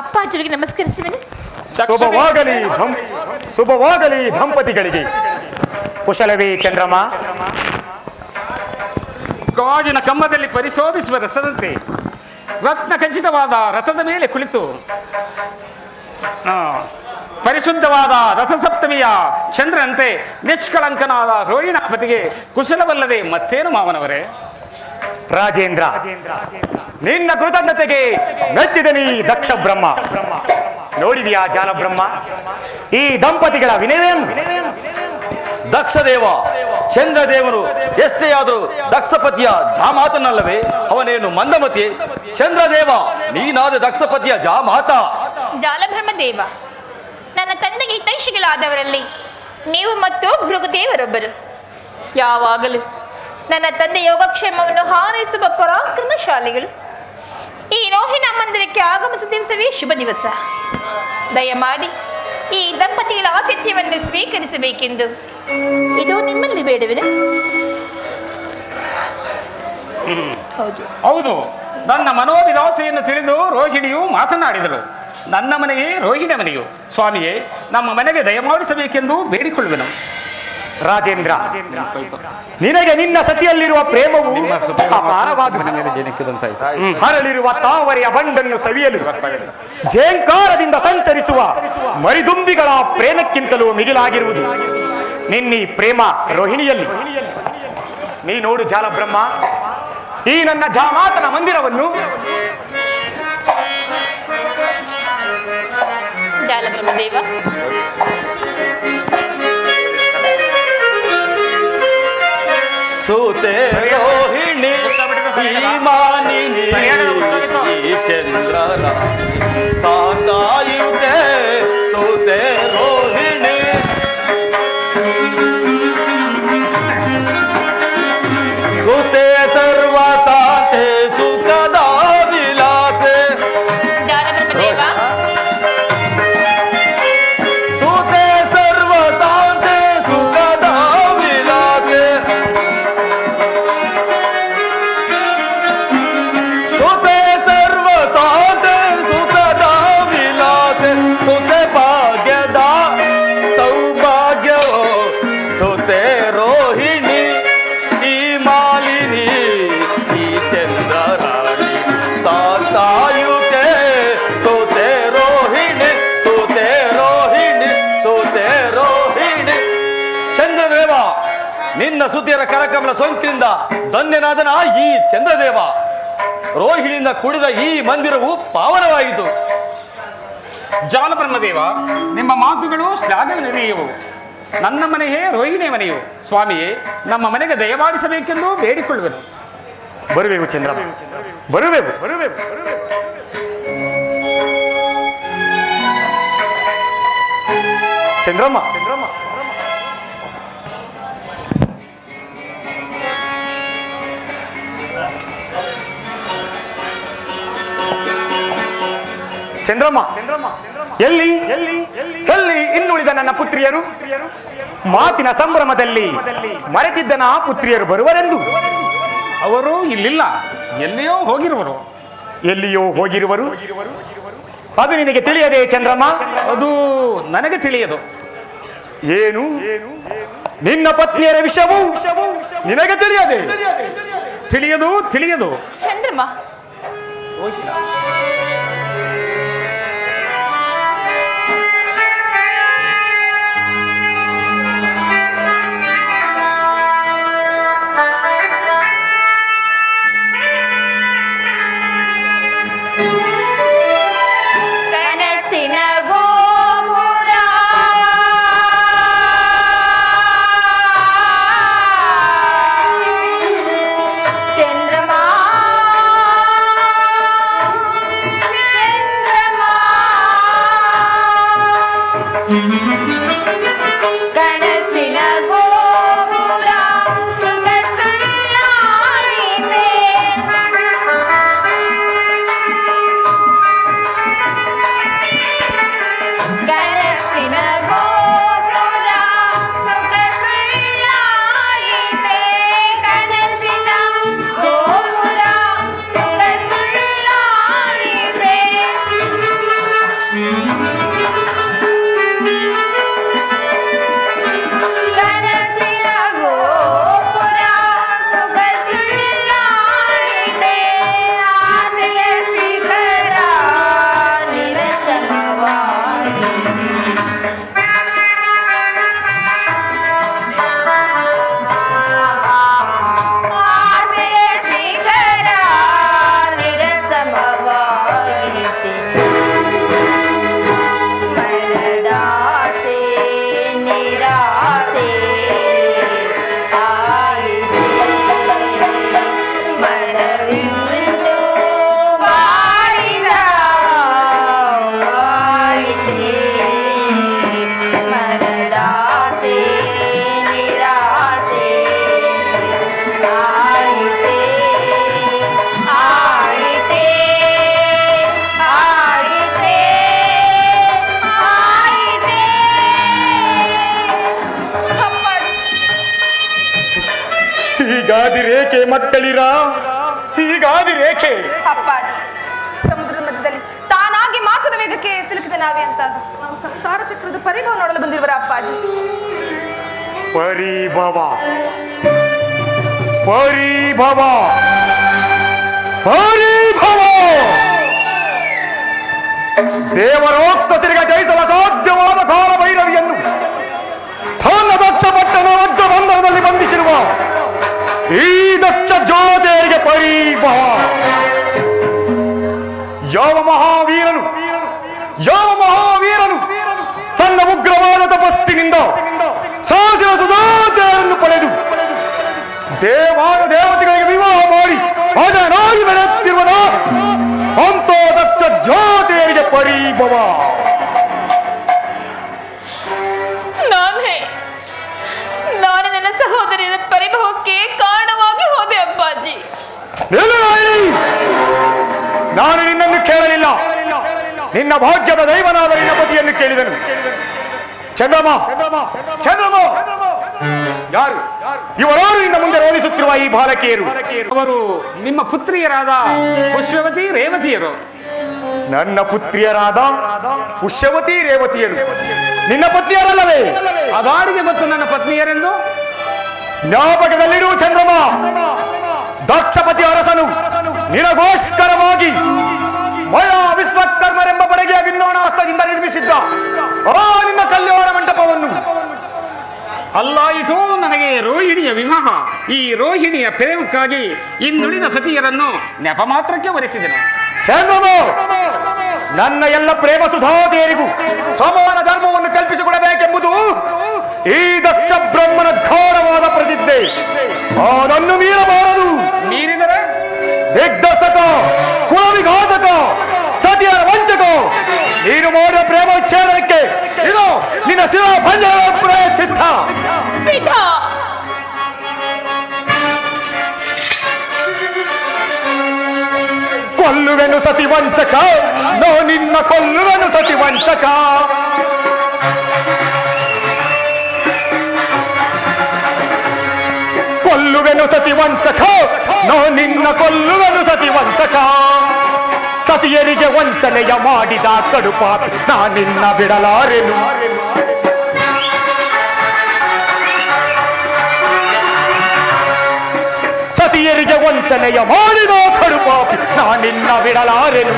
ಅಪ್ಪಾಜಿಗೆ ನಮಸ್ಕರಿಸುವೆನು. ಶುಭವಾಗಲಿ ದಂಪತಿಗಳಿಗೆ. ಕುಶಲವೇ ಚಂದ್ರಮ್ಮ? ಗಾಜಿನ ಕಂಬದಲ್ಲಿ ಪರಿಶೋಭಿಸುವ ರಸದಂತೆ ರತ್ನ ಖಚಿತವಾದ ರಥದ ಮೇಲೆ ಕುಳಿತು ಪರಿಶುದ್ಧವಾದ ರಥಸಪ್ತಮಿಯ ಚಂದ್ರನಂತೆ ನಿಷ್ಕಳಂಕನಾದ ರೋಹಿಣಾಪತಿಗೆ ಕುಶಲವಲ್ಲದೆ ಮತ್ತೇನು ಮಾವನವರೇ? ರಾಜೇಂದ್ರ, ನಿನ್ನ ಕೃತಜ್ಞತೆಗೆ ಮೆಚ್ಚಿದನಿ ದಕ್ಷ ಬ್ರಹ್ಮ. ನೋಡಿದೆಯಾ ಜಾಲ ಬ್ರಹ್ಮ, ಈ ದಂಪತಿಗಳ ವಿನಯವೇನು? ದಕ್ಷದೇವ ಚಂದ್ರದೇವನು ಎಷ್ಟೇ ಆದರೂ ದಕ್ಷಪತಿಯ ಜಾಮಾತನಲ್ಲವೇ? ಅವನೇನು ಮಂದಮತಿ? ಚಂದ್ರದೇವ ನೀನಾದ ದಕ್ಷಪತಿಯ ಜಾಮಾತ. ಜಾಲಬ್ರಹ್ಮದೇವ, ನನ್ನ ತಂದೆಗೆ ಹಿತೈಷಿಗಳಾದವರಲ್ಲಿ ನೀವು ಮತ್ತು ಭೃಗುದೇವರೊಬ್ಬರು. ಯಾವಾಗಲೂ ನನ್ನ ತಂದೆ ಯೋಗಕ್ಷೇಮವನ್ನು ಹಾರೈಸುವ ಪರಾಕ್ರಮಶಾಲಿಗಳು. ಈ ರೋಹಿಣ ಮಂದಿರಕ್ಕೆ ಆಗಮಿಸಿದ ದಿವಸವೇ ಶುಭ ದಿವಸ. ದಯಮಾಡಿ ಈ ದಂಪತಿಗಳ ಆತಿಥ್ಯವನ್ನು ಸ್ವೀಕರಿಸಬೇಕೆಂದು ಇದು ನಿಮ್ಮಲ್ಲಿ ಬೇಡವೇನೆ? ಹೌದು ಹೌದು, ನನ್ನ ಮನೋವಿಲಾಸೆಯನ್ನು ತಿಳಿದು ರೋಹಿಣಿಯು ಮಾತನಾಡಿದಳು. ನನ್ನ ಮನೆಯೇ ರೋಹಿಣಿ ಮನೆಯು. ಸ್ವಾಮಿಯೇ, ನಮ್ಮ ಮನೆಗೆ ದಯಮಾಡಿಸಬೇಕೆಂದು ಬೇಡಿಕೊಳ್ಳುವೆನು. ರಾಜೇಂದ್ರ, ನಿನಗೆ ನಿನ್ನ ಸತಿಯಲ್ಲಿರುವ ಪ್ರೇಮವು ಅಪಾರವಾದುದು. ಹರಳಿರುವ ತಾವರೆಯ ಬಂಡನ್ನು ಸವಿಯಲು ಜೇಂಕಾರದಿಂದ ಸಂಚರಿಸುವ ಮರಿದುಂಬಿಗಳ ಪ್ರೇಮಕ್ಕಿಂತಲೂ ಮಿಗಿಲಾಗಿರುವುದು ನಿನ್ನೀ ಪ್ರೇಮ ರೋಹಿಣಿಯಲ್ಲಿ. ನೀ ನೋಡು ಜಾಲಬ್ರಹ್ಮ, ಈ ನನ್ನ ಜಾಮಾತನ ಮಂದಿರವನ್ನು ಜಾಲಬ್ರಹ್ಮದೇವ, ಸೂತೆ ರೋಹಿಣಿ ಮಾನಿನಿ ಚಂದ್ರ ಸಾಕಾಯುತೆ ಸೂತೆ ರೋಹಿಣಿ ಸೂತೆ ಸರ್ವ ಸಾತೆ ಸುಖದ ವಿಲಾಸೆ. ಜಾಲಬ್ರಹ್ಮದೇವ, ಸೂತೆ ಸರ್ವ ಸಾತೆ ಸುಖದ ವಿಲಾಸೆ. ಸೂತೆ ಸರ್ವ ಸಾತೆ ಸುಖದ ವಿಲಾಸೆ. ಸೂತೆ ಭಾಗ್ಯದ ಸೌಭಾಗ್ಯವೋ ಸೂತೆ ರೋಹಿಣಿ ಈ ಮಾಲಿನಿ ಈ ಚಂದ್ರ ರಾಣಿ ಸಾತಾಯುತೆ. ಸೂತೆ ರೋಹಿಣಿ ಸೂತೆ ರೋಹಿಣಿ ಸೂತೆ ರೋಹಿಣಿ. ಚಂದ್ರದೇವ, ನಿನ್ನ ಸುತಿಯರ ಕರಕಮಲ ಸೋಂಕಿನಿಂದ ಧನ್ಯನಾದನ ಈ ಚಂದ್ರದೇವ. ರೋಹಿಣಿಯಿಂದ ಕೂಡಿದ ಈ ಮಂದಿರವು ಪಾವನವಾಯಿತು. ಜಾಲಬ್ರಹ್ಮದೇವ, ನಿಮ್ಮ ಮಾತುಗಳು ಶ್ಲಾಘನೀಯವು. ನನ್ನ ಮನೆಯೇ ರೋಹಿಣಿಯ ಮನೆಯು. ಸ್ವಾಮಿಯೇ, ನಮ್ಮ ಮನೆಗೆ ದಯಮಾಡಿಸಬೇಕೆಂದು ಬೇಡಿಕೊಳ್ಳುವೆನು. ಬರುವೆವು ಚಂದ್ರಮ್ಮ, ಬರುವೆವು ಬರುವೆವು. ಚಂದ್ರಮ್ಮ ಚಂದ್ರಮ್ಮ ಚಂದ್ರಮ್ಮ ಚಂದ್ರಮ್ಮ ಎಲ್ಲಿ ಎಲ್ಲಿ ಎಲ್ಲಿ ಇನ್ನುಳಿದ ನನ್ನ ಪುತ್ರಿಯರು? ಮಾತಿನ ಸಂಭ್ರಮದಲ್ಲಿ ಮರೆತಿದ್ದನ ಪುತ್ರಿಯರು ಬರುವರೆಂದು. ಅವರು ಇಲ್ಲಿಲ್ಲ, ಎಲ್ಲಿಯೋ ಹೋಗಿರುವರು. ಎಲ್ಲಿಯೋ ಹೋಗಿರುವರು? ಅದು ನಿನಗೆ ತಿಳಿಯದೆ ಚಂದ್ರಮ್ಮ? ಅದು ನನಗೆ ತಿಳಿಯದು. ಏನು? ನಿನ್ನ ಪತ್ನಿಯರ ವಿಷಯವು ನಿನಗೆ ತಿಳಿಯದೆ? ತಿಳಿಯದು ತಿಳಿಯದು. ಚಂದ್ರಮ್ಮ, ಕನಸಿನ ಗೋಪುರ ಚಂದ್ರಮ ಚಂದ್ರಮ ಕನಸಿನ ಗೋಪುರ ಸುಖ ಸುಳ್ಳಾಗಿದೆ. ಕನಸಿನ ಗೋಪುರ ಸುಖ ಸುಳ್ಳಾಗಿದೆ. ಕನಸಿನ ಗೋಪುರ ಸುಖ ಸುಳ್ಳಾಗಿದೆ. ಕನಸಿನ ಗೋಪುರ ಸುಖ ಸುಳ್ಳಾಗಿದೆ. ಆಸೆಯ ಶಿಖರ ನಿರಸಮವಾಗಿದೆ. ಆಸೆಯ ಶಿಖರ ನಿರಸಮವಾಗಿದೆ. ಮನದಾಸೆ ನಿರಾಸೆ ಆಗಿದೆ. ಮನವಿಂದು ಬಾಳಿದ ಆಯಿತೆ. ಮನದಾಸೆ ನಿರಾಸೆ ಆಯಿತೆ. ಆಯಿತೆ ಆಯಿತೆ ಆಯಿತೆ. ಅಪ್ಪಾಜಿ, ಹೀಗಾದಿ ರೇಖೆ ಮಕ್ಕಳಿರ, ಹೀಗಾದಿ ರೇಖೆ. ಅಪ್ಪಾಜಿ, ಸಮುದ್ರದ ಮಧ್ಯದಲ್ಲಿ ತಾನಾಗಿ ಮಾತುನ ವೇಗಕ್ಕೆ ಸಿಲುಕಿದ ನಾವೇ ಅಂತ ನಾವು ಸಂಸಾರ ಚಕ್ರದ ಪರಿಭವ ನೋಡಲು ಬಂದಿರುವರ ಅಪ್ಪಾಜಿ. ಪರಿಭವ ಪರಿಭವ ಪರಿಭವ. ದೇವರೋಕ್ಷಸರಿಗೆ ಜಯಿಸಲು ಅಸಾಧ್ಯವಾದ ಕಾಲ ಭೈರವಿಯನ್ನು ತನ್ನ ದಕ್ಷ ಪಟ್ಟಣ ವಜ್ರ ಬಂಧನದಲ್ಲಿ ಬಂಧಿಸಿರುವ ಈ ದಕ್ಷ ಜ್ಯೋತಿಯರಿಗೆ ಪರಿಭವ. ಯಾವ ಮಹಾವೀರನು ತನ್ನ ಉಗ್ರವಾದ ತಪಸ್ಸಿನಿಂದ ಸಾಹಸಿನ ಸುಜಾತೆಯನ್ನು ಪಡೆದು ದೇವತೆಗಳಿಗೆ ವಿವಾಹ ಮಾಡಿ ಅಜನಾಗಿ ಮೆರೆಯುತ್ತಿರುವನ ಅಂತ ದಕ್ಷ ಜ್ಯೋತಿಯರಿಗೆ ಪರಿಭವ. ನಾನು ನನ್ನ ಸಹೋದರಿಯ ಪರಿಭವಕ್ಕೆ ಕಾರಣವಾಗಿ ಹೋದೆ ಅಪ್ಪಾಜಿ. ನಾನು ನಿನ್ನನ್ನು ಕೇಳಲಿಲ್ಲ, ನಿನ್ನ ಭಾಗ್ಯದ ದೈವನಾದ ನಿನ್ನ ಪತಿಯನ್ನು ಕೇಳಿದನು. ಚಂದ್ರಮ ಚಂದ್ರಮ, ಯಾರು ಇವರಾರು ನಿನ್ನ ಮುಂದೆ ರೋಧಿಸುತ್ತಿರುವ ಈ ಬಾಲಕಿಯರು? ಅವರು ನಿಮ್ಮ ಪುತ್ರಿಯರಾದ ಪುಷ್ಪವತಿ ರೇವತಿಯರು. ನನ್ನ ಪುತ್ರಿಯರಾದ ಪುಷ್ಯವತಿ ರೇವತಿಯರು ನಿನ್ನ ಪತ್ನಿಯರಲ್ಲವೇ? ಅದಾರಿಗೆ ಮತ್ತು ನನ್ನ ಪತ್ನಿಯರೆಂದು ಜ್ಞಾಪಕದಲ್ಲಿರು ಚಂದ್ರಮ. ದಕ್ಷಪತಿ ಅರಸನು ನಿನಗೋಸ್ಕರವಾಗಿ ಮಯ ವಿಶ್ವಕರ್ಮರೆಂಬ ಬಡಗೆಯ ವಿಜ್ಞಾನಾಸ್ತ್ರದಿಂದ ನಿರ್ಮಿಸಿದ್ದ ಆ ನಿನ್ನ ಕಲ್ಯಾಣ ಮಂಟಪವನ್ನು ಅಲ್ಲಾಯಿತು ನನಗೆ ರೋಹಿಣಿಯ ವಿವಾಹ. ಈ ರೋಹಿಣಿಯ ಪ್ರೇಮಕ್ಕಾಗಿ ಇನ್ನುಳಿದ ಸತಿಯರನ್ನು ನೆಪ ಮಾತ್ರಕ್ಕೆ ವರಿಸಿದನು. ಚಂದ್ರಮ, ನನ್ನ ಎಲ್ಲ ಪ್ರೇಮ ಸುಧಾತೆಯರಿಗೂ ಸಮಾನ ಧರ್ಮವನ್ನು ಕಲ್ಪಿಸಿಕೊಡಬೇಕೆಂಬುದು ಈ ದಕ್ಷ ಬ್ರಹ್ಮನ ಘೋರವಾದ ಪ್ರತಿಜ್ಞೆ ಅದನ್ನು ಮೀರಬಾರದು. ಮೀರಿದರೆ ದಿಗ್ದರ್ಶಕ, ಕುಲವಿಘಾತಕ, ಸತಿಯರ ವಂಚಕ, ನೀನು ಮಾಡಿದ ಪ್ರೇಮ ವಿಚ್ಛೇದನಕ್ಕೆ ಇದು ನಿನ್ನ ಶಿವಭಂಜನ ಚಿತ್ತ. ಪಿತಾ, ಕೊಲ್ಲುವೆನು ಸತಿ ವಂಚಕ, ನಿನ್ನ ಕೊಲ್ಲುವೆನು ಸತಿ ವಂಚಕ. ಕೊಲ್ಲುವೆನು ಸತಿ ವಂಚಕ, ನಿನ್ನ ಕೊಲ್ಲುವೆನು ಸತಿ ವಂಚಕ. ಸತಿಯರಿಗೆ ವಂಚನೆಯ ಮಾಡಿದ ಕಡುಪಾಪಿ ನಿನ್ನ ಬಿಡಲಾರೆನು. ಸತಿಯರಿಗೆ ವಂಚನೆಯ ಮಾಡಿದ ಕಡುಪಾಪಿ ನಿನ್ನ ಬಿಡಲಾರೆನು.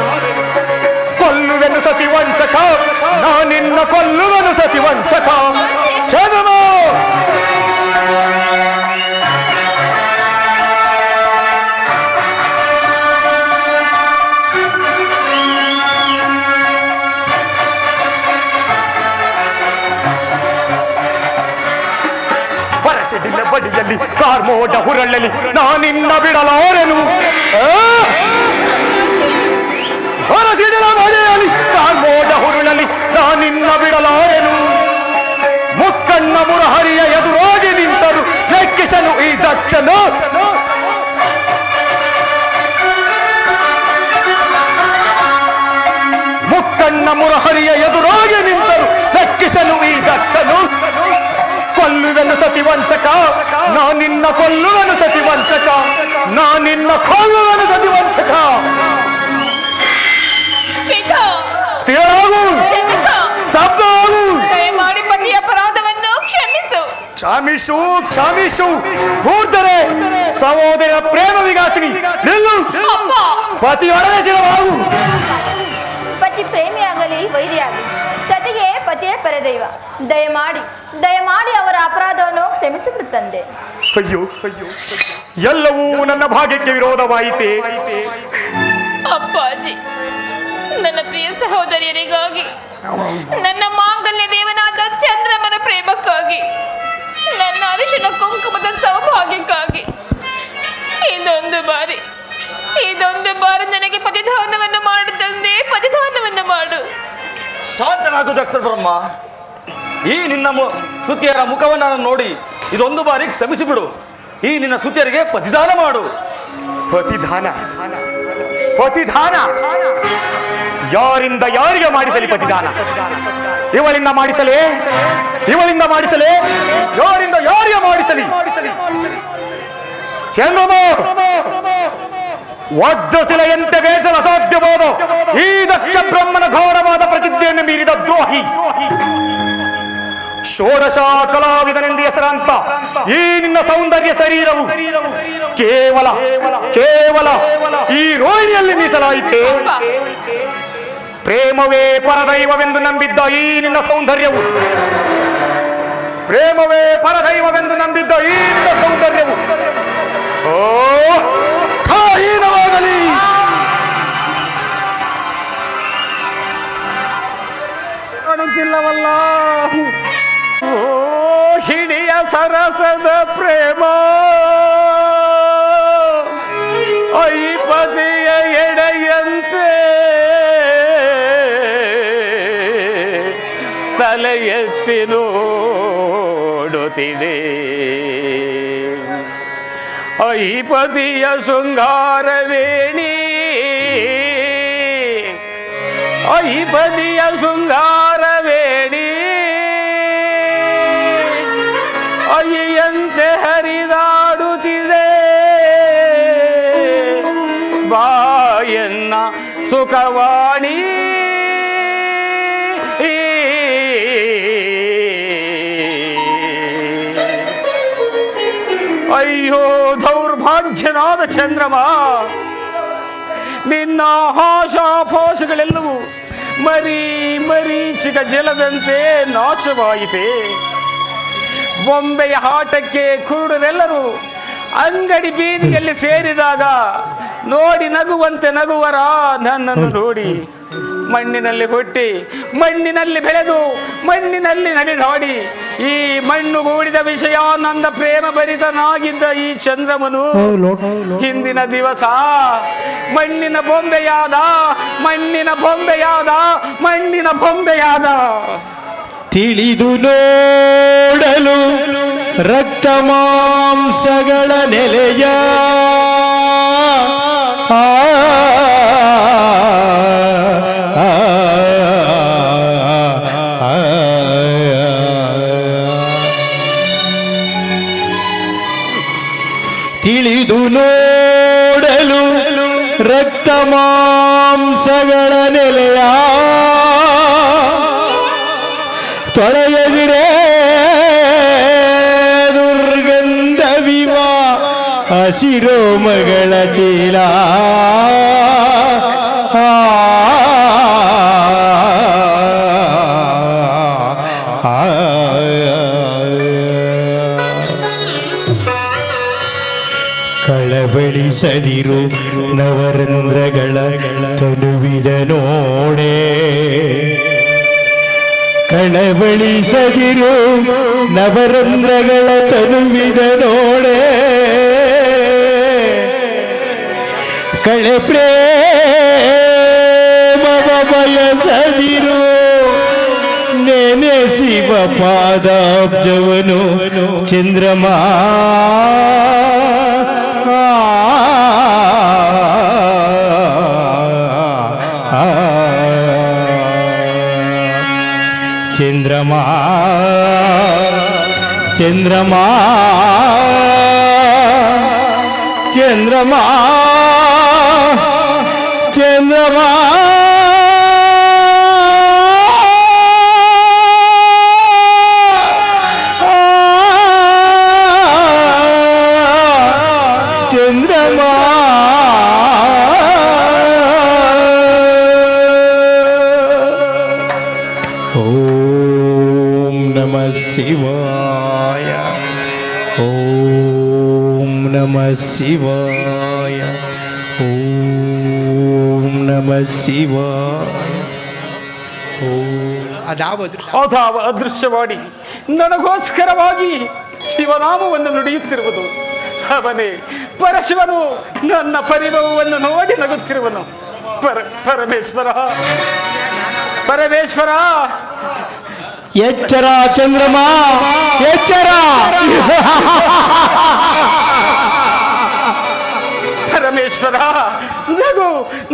ಕೊಲ್ಲುವೆನು ಸತಿ ವಂಚಕ, ನಿನ್ನ ಕೊಲ್ಲುವೆನು ಸತಿ ವಂಚಕ. ಛೇದಮ ಬರಸಿಡಿಲ್ಲ ಬಡಿಯಲ್ಲಿ ಕಾರ್ಮೋಡ ಹುರಳಲಿ ನಿನ್ನ ಬಿಡಲಾರೆನು. ಬರಸಿಡಿಲ ಬಡಿಯಲ್ಲಿ ಕಾರ್ಮೋಡ ಹುರುಳಲಿ ನಿನ್ನ ಬಿಡಲಾರೆನು. ಮುಕ್ಕಣ್ಣ ಮುರಹರಿಯ ಎದುರಾಗಿ ನಿಂತರು ಲೆಕ್ಕಿಸನು ಈ ದಕ್ಷನು. ಮುಕ್ಕಣ್ಣ ಮುರಹರಿಯ ಎದುರಾಗಿ ನಿಂತರು ಲೆಕ್ಕಿಸನು ಈ ದಕ್ಷನು. ಕೊಲ್ಲುವೆನು ಸತಿ ವಂಚಕ, ನಿನ್ನ ಕೊಲ್ಲುವೆನು ಸತಿ ವಂಚಕ. ನಿನ್ನ ಕೊಲ್ಲುವೆನು ಸತಿ ವಂಚಕ. ಪಿತಾ, ಸ್ಥಿರರಾಗು, ಸ್ತಬ್ಧರಾಗು. ದಯಮಾಡಿ ಪತಿಯ ಅಪರಾಧವನ್ನು ಕ್ಷಮಿಸು. ಕ್ಷಮಿಸು, ಕ್ಷಮಿಸು. ಕೂರ್ತರೆ ಸಹೋದರ ಪ್ರೇಮ ವಿಗಾಸಿನಿ ನಿಲ್ಲು. ಅಪ್ಪ, ಪತಿಯೊಡನೆ ಶಿರವಾಗು. ಪತಿ ಪ್ರೇಮಿಯಾಗಲಿ ವೈರಿಯಾಗಲಿ ಸತಿಗೆ ಪತಿಯೇ ಪರದೈವ. ದಯಮಾಡಿ ಅವರ ಅಪರಾಧವನ್ನು ಕ್ಷಮಿಸಿಬಿಡು ತಂದೆ. ಅಯ್ಯೋ ಅಯ್ಯೋ, ಎಲ್ಲವೂ ನನ್ನ ಭಾಗ್ಯಕ್ಕೆ ವಿರೋಧವಾಯಿತೆ. ಅಪ್ಪಾಜಿ, ನನ್ನ ಪ್ರಿಯ ಸಹೋದರಿಯರಿಗಾಗಿ, ನನ್ನ ಮಾಂಗಲ್ಯ ದೇವನಾದ ಚಂದ್ರಮನ ಪ್ರೇಮಕ್ಕಾಗಿ, ನನ್ನ ಅರಿಶಿನ ಕುಂಕುಮದ ಸೌಭಾಗ್ಯಕ್ಕಾಗಿ ಇದೊಂದು ಬಾರಿ ನನಗೆ ಪತಿದಾನವನ್ನು ಮಾಡು ತಂದೆ, ಪತಿದಾನವನ್ನು ಮಾಡು. ಶಾಂತನಾಗು ದಕ್ಷ ಬ್ರಹ್ಮ. ಈ ನಿನ್ನ ಸುತಿಯರ ಮುಖವನ್ನು ನೋಡಿ ಇದೊಂದು ಬಾರಿ ಕ್ಷಮಿಸಿಬಿಡು. ಈ ನಿನ್ನ ಸುತಿಯರಿಗೆ ಪತಿದಾನ ಮಾಡು. ಪತಿದಾನ, ಪತಿದಾನ ಯಾರಿಂದ ಯಾರಿಗೆ ಮಾಡಿಸಲಿ ಪತಿದಾನ? ಇವಳಿಂದ ಮಾಡಿಸಲೇ, ಇವಳಿಂದ ಮಾಡಿಸಲೇ, ಯಾರಿಂದ ಯಾರಿಗೆ ಮಾಡಿಸಲಿ? ಚಂದ್ರಮ ವಜ್ರಶಿಲೆಯಂತೆ ಬೇಸಲ ಅಸಾಧ್ಯವಾದ ಈ ದಕ್ಷ ಬ್ರಹ್ಮನ ಘೋರವಾದ ಪ್ರತಿಜ್ಞೆಯನ್ನು ಮೀರಿದ ದ್ರೋಹಿ, ಷೋಡಶ ಕಲಾವಿದನೆಂದು ಹೆಸರಾಂತ ಈ ನಿನ್ನ ಸೌಂದರ್ಯ ಶರೀರವು ಕೇವಲ ಕೇವಲ ಈ ರೋಹಿಣಿಯಲ್ಲಿ ಮೀಸಲಾಯಿತೆ. ಪ್ರೇಮವೇ ಪರದೈವವೆಂದು ನಂಬಿದ್ದ ಈ ನಿನ್ನ ಸೌಂದರ್ಯವು, ಪ್ರೇಮವೇ ಪರದೈವವೆಂದು ನಂಬಿದ್ದ ಈ ನಿನ್ನ ಸೌಂದರ್ಯವು ಖಾಹೀನವಾಗಲಿ. ಕಾಣುತ್ತಿಲ್ಲವಲ್ಲ ಹಿಡಿಯ ಸರಸದ ಪ್ರೇಮ, ಐಪತಿಯ ಎಡೆಯಂತೆ ತಲೆ ಎತ್ತಿ ನೋಡುತ್ತಿದೆ. ಐಪತಿಯ ಶೃಂಗಾರವೇಣಿ, ಐಪತಿಯ ಶೃಂಗಾರವೇಣಿ ಅಯ್ಯಂತೆ ಹರಿದಾಡುತ್ತಿದೆ. ಬಾಯನ್ನ ಸುಖವಾಣಿ ಅಯ್ಯೋ ದೌರ್ಭಾಗ್ಯನಾದ ಚಂದ್ರಮ, ನಿನ್ನ ಆಶಾಪಾಶಗಳೆಲ್ಲವೂ ಮರೀಚಿಕ ಜಲದಂತೆ ನಾಶವಾಯಿತೆ. ಬೊಂಬೆಯ ಆಟಕ್ಕೆ ಕುರುಡರೆಲ್ಲರೂ ಅಂಗಡಿ ಬೀದಿಯಲ್ಲಿ ಸೇರಿದಾಗ ನೋಡಿ ನಗುವಂತೆ ನಗುವರ ನನ್ನನ್ನು ನೋಡಿ ಮಣ್ಣಿನಲ್ಲಿ ಹುಟ್ಟಿ ಮಣ್ಣಿನಲ್ಲಿ ಬೆಳೆದು ಮಣ್ಣಿನಲ್ಲಿ ನಡೆದಾಡಿ ಈ ಮಣ್ಣುಗೂಡಿದ ವಿಷಯ ನಂದ ಪ್ರೇಮ ಭರಿತನಾಗಿದ್ದ ಈ ಚಂದ್ರಮನು ಹಿಂದಿನ ದಿವಸ ಮಣ್ಣಿನ ಬೊಂಬೆಯಾದ ಮಣ್ಣಿನ ಬೊಂಬೆಯಾದ ಮಣ್ಣಿನ ಬೊಂಬೆಯಾದ. ತಿಳಿದು ನೋಡಲು ರಕ್ತ ಮಾಂಸಗಳ ನೆಲೆಯ ತಿಳಿದು ನೋಡಲು ರಕ್ತ ಮಾಂಸಗಳ ನೆಲೆಯ ತೊಳೆಯದಿರೇ ದುರ್ಗಂಧವಿವ ಹಸಿರೋಮಗಳ ಚೀಲ ಕಳವಳಿಸದಿರು ನವರಂಧ್ರಗಳ ತನುವಿದ ನೋಡೆ ಕಳವಳಿಸದಿರು ನವರಂಧ್ರಗಳ ತನುವಿದ ನೋಡೆ ಕಳೆ ಪ್ರೇಮವ ಬಯಸದಿರು ನೆನೆಸಿವ ಪಾದಾಬ್ಜವನು ಚಂದ್ರಮ ಚಂದ್ರಮಾ ಚಂದ್ರಮಾ ಚಂದ್ರಮಾ ಚಂದ್ರಮಾ ಚಂದ್ರಮಾ ಓಂ ನಮಃ ಶಿವಾಯ ಓಂ ನಮಃ ಶಿವಾಯ ಓಂ ನಮಃ ಶಿವಾಯ ಅದಾವ ಅದೃಶ್ಯವಾಡಿ ನನಗೋಸ್ಕರವಾಗಿ ಶಿವನಾಮವನ್ನು ನುಡಿಯುತ್ತಿರುವುದು ಅವನೇ ಪರಶಿವನು. ನನ್ನ ಪರಿಭವವನ್ನು ನೋಡಿ ನಗುತ್ತಿರುವನು. ಪರಮೇಶ್ವರ ಪರಮೇಶ್ವರ ಎಚ್ಚರ ಚಂದ್ರಮ ಎಚ್ಚರ ಪರಮೇಶ್ವರ ನಗು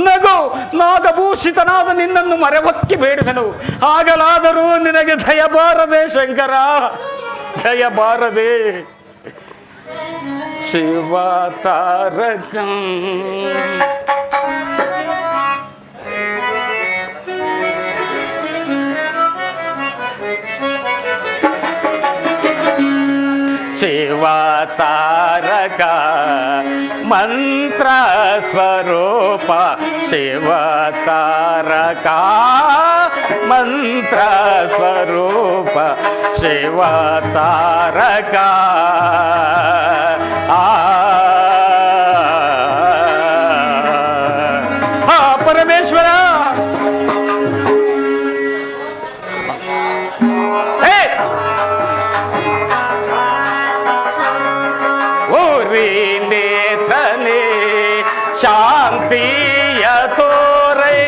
ನಗು. ನಾಗಭೂಷಿತನಾದ ನಿನ್ನನ್ನು ಮರೆವಕ್ಕೆ ಬೇಡುವೆನು. ಆಗಲಾದರೂ ನಿನಗೆ ದಯ ಬಾರದೆ ಶಂಕರ, ದಯ ಬಾರದೆ. ಶಿವ ತಾರಕ ಶಿವ ತಾರಕ ಮಂತ್ರ ಸ್ವರೂಪ ಶಿವ ತಾರಕ ಮಂತ್ರ ಸ್ವರೂಪ ಶಿವ ತಾರಕ ಪರಮೇಶ್ವರ ನೇತ್ರನೇ ಶಾಂತಿಯ ತೋರೈ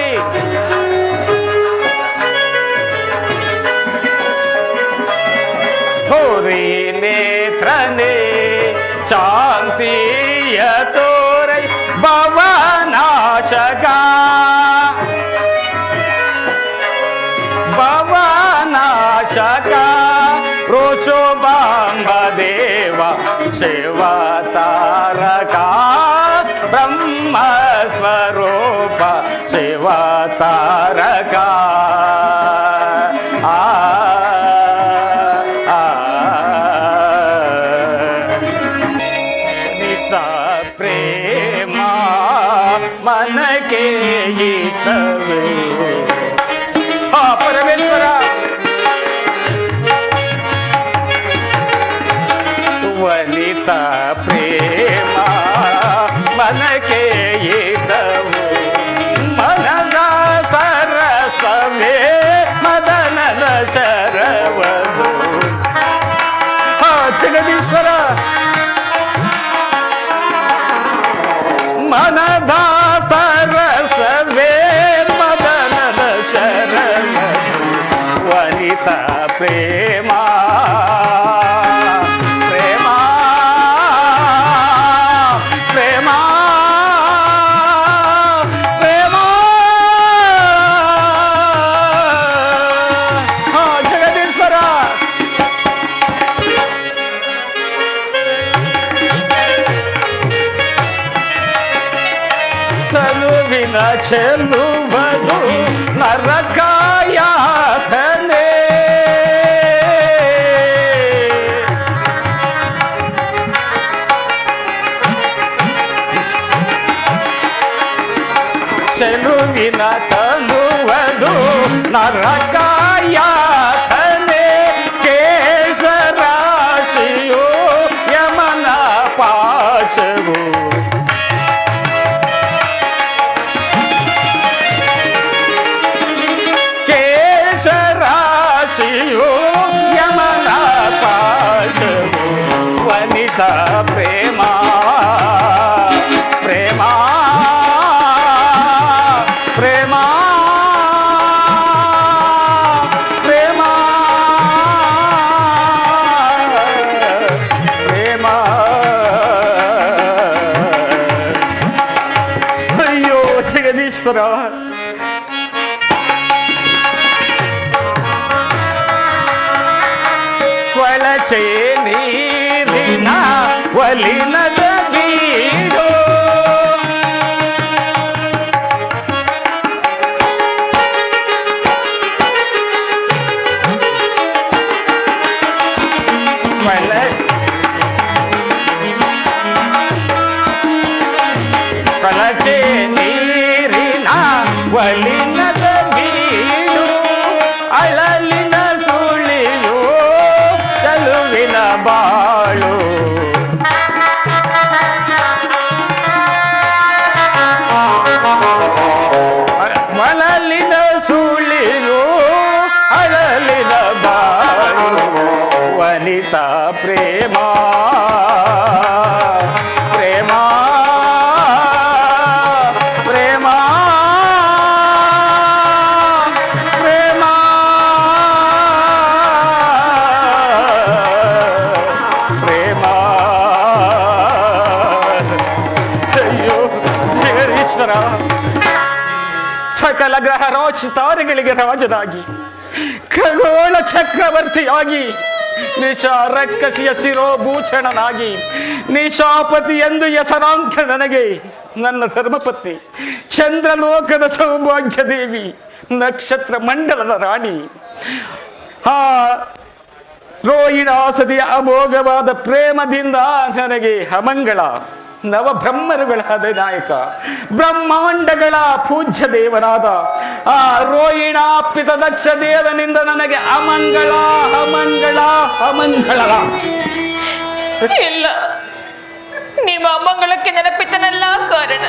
ಹೋರಿ ನೇತ್ರನೇ ಶಾಂತಿಯ ತೋರೈ ಭವನಾಶಕ ಭವನಾಶಕ ರೋಷೋಬಾಂಬ ದೇವ ಶಿವ ತಾರಕ ಬ್ರಹ್ಮ ಸ್ವರೂಪ ಶಿವ ತಾರಕ ನಿತ ಪ್ರೇಮ ಮನಕೆ ಹಿತವೇ. ಪರಮೇಶ್ವರ ವನಿತ ಪ್ರೇಮ ಮನಕೆ ಇದ್ದವು ಮನದ ಸರಸವೇ ಮದನದ ಶರವದು ಜಗದೀಶ್ವರ ಮನದ ಸರಸವೇ ಮದನದ ಶರಣ ವನಿತ ಪ್ರೇಮ ಪ್ರೇಮ ಪ್ರೇಮ ಪ್ರೇಮ ಜಗದೀಶ್ವರ ತನುವಿನ ಚೆಲ್ಲುವುದು ನರಕಾಯಾತನೆ ಚೆಲುವಿನ ತನುವುದು ನರಕಾಯಾತನೆ ಕೇಶರಾಶಿಯೋ ಯಮನ ಪಾಶವು ಯಮನ ಪಾಶವು ವನಿತ ಪ್ರೇಮ ಪ್ರೇಮ ಪ್ರೇಮ ಪ್ರೇಮ ಪ್ರೇಮ ಅಯ್ಯೋ ಜಗದೀಶ್ವರ ಕೊಳಚೆ ನೀರಿನ ಒಲಿನದ ಬೀಡು ಕೊಳಚೆ ನೀರಿನ ಒಲಿನದ ಬೀಡು ಅಳಲಿನ ಸುಳಿಯೋ ಚಲುವಿನ ಬಾಳು ಮಳಲಿನ ಸುಳಿಯೋ ಅಳಲಿನ ಬಾಳು ವನಿತ ಪ್ರೇಮ ಪ್ರೇಮ ಪ್ರೇಮ ಪ್ರೇಮ ಪ್ರೇಮ ಅಯ್ಯೋ ಜಗದೀಶ್ವರ ಸಕಲ ಗ್ರಹ ರಾಶಿ ತಾರೆಗಳಿಗೆ ರಾಜನಾಗಿ ಖಗೋಳ ಚಕ್ರವರ್ತಿಯಾಗಿ ನಿಶಾ ರಕ್ಕಸಿಯ ಶಿರೋಭೂಷಣನಾಗಿ ನಿಶಾಪತಿ ಎಂದು ಹೆಸರಾಂತ ನನಗೆ ನನ್ನ ಧರ್ಮಪತ್ನಿ ಚಂದ್ರಲೋಕದ ಸೌಭಾಗ್ಯ ದೇವಿ ನಕ್ಷತ್ರ ಮಂಡಲದ ರಾಣಿ ಆ ರೋಹಿಣಾಸದಿಯ ಅಮೋಘವಾದ ಪ್ರೇಮದಿಂದ ನನಗೆ ಅಮಂಗಳ ನವಬ್ರಹ್ಮರುಗಳಾದ ನಾಯಕ ಬ್ರಹ್ಮಾಂಡಗಳ ಪೂಜ್ಯ ದೇವನಾದ ಆ ರೋಹಿಣಾಪಿತ ದಕ್ಷ ದೇವನಿಂದ ನನಗೆ ಅಮಂಗಳ ಅಮಂಗಳ ಅಮಂಗಳ ಇಲ್ಲ, ನಿಮ್ಮ ಅಮಂಗಳಕ್ಕೆ ನೆನಪಿತನಲ್ಲ ಕಾರಣ.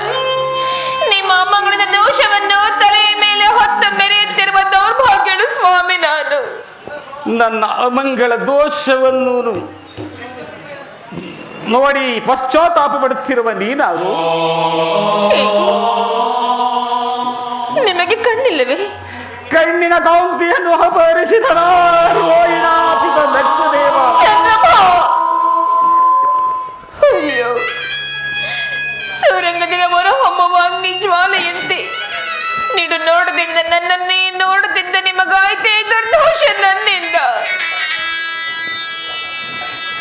ನಿಮ್ಮ ಅಮಂಗಳದ ದೋಷವನ್ನು ತಲೆಯ ಮೇಲೆ ಹೊತ್ತು ಮೆರೆಯುತ್ತಿರುವ ದೌರ್ಭಾಗ್ಯಳು ಸ್ವಾಮಿ ನಾನು. ನನ್ನ ಅಮಂಗಳ ದೋಷವನ್ನು ನೋಡಿ ಪಶ್ಚಾತ್ತಾಪ ಪಡುತ್ತಿರುವ ನೀನಾರು. ನಿಮಗೆ ಕಣ್ಣಿಲ್ಲವೇ? ಕಣ್ಣಿನ ಕಾಂತಿಯನ್ನು ಅಪಹರಿಸಿದ ರೋಹಿಣಾಪಿತ ದಕ್ಷ ದೇವ. ಅಯ್ಯೋ, ಸೂರಂಗದಿಂದ ಹೊರಹೊಮ್ಮುವ ಅಗ್ನಿ ಜ್ವಾಲೆಯಂತೆ ನೀನು ನೋಡದಿಂದ ನನ್ನನ್ನೇ ನೋಡದಿಂದ ನಿಮಗಾಯ್ತೇ ದೋಷ ನನ್ನಿಂದ.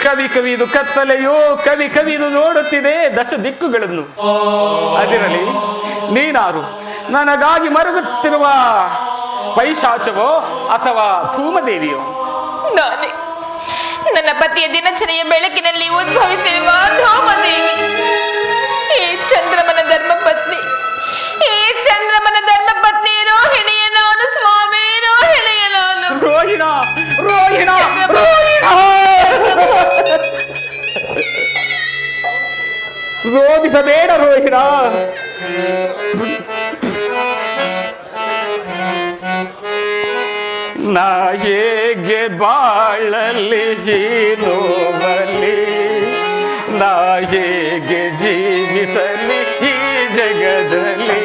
ಕವಿ ಕವಿದು ಕತ್ತಲೆಯೋ ಕವಿ ಕವಿದು ನೋಡುತ್ತಿದೆ ದಶ ದಿಕ್ಕುಗಳನ್ನು. ಅದಿರಲಿ, ನೀನಾರು ನನಗಾಗಿ ಮರುಗುತ್ತಿರುವ ಪೈಶಾಚವೋ ಅಥವಾ ಧೂಮದೇವಿಯೋ? ನಾನೇ ನನ್ನ ಪತಿಯ ದಿನಚರಿಯ ಬೆಳಕಿನಲ್ಲಿ ಉದ್ಭವಿಸಿರುವ ಧೂಮದೇವಿ, ಈ ಚಂದ್ರಮನ ಧರ್ಮಪತ್ನಿ, ಈ ಚಂದ್ರಮನ ಧರ್ಮಪತ್ನಿ ರೋಹಿಣಿಯ ನಾನು ಸ್ವಾಮಿ, ರೋಹಿಣಿಯ ನಾನು. ರೋಹಿಣ ರೋಹಿಣ ರೋಹಿಣ ರೋಧಿಸಬೇಡ ರೋಹಿಣ. ನಾ ಹೇಗೆ ಬಾಳಲಿ ಈ ನೋವಲಿ, ನಾ ಹೇಗೆ ಜೀವಿಸಲಿ ಈ ಜಗದಲ್ಲಿ.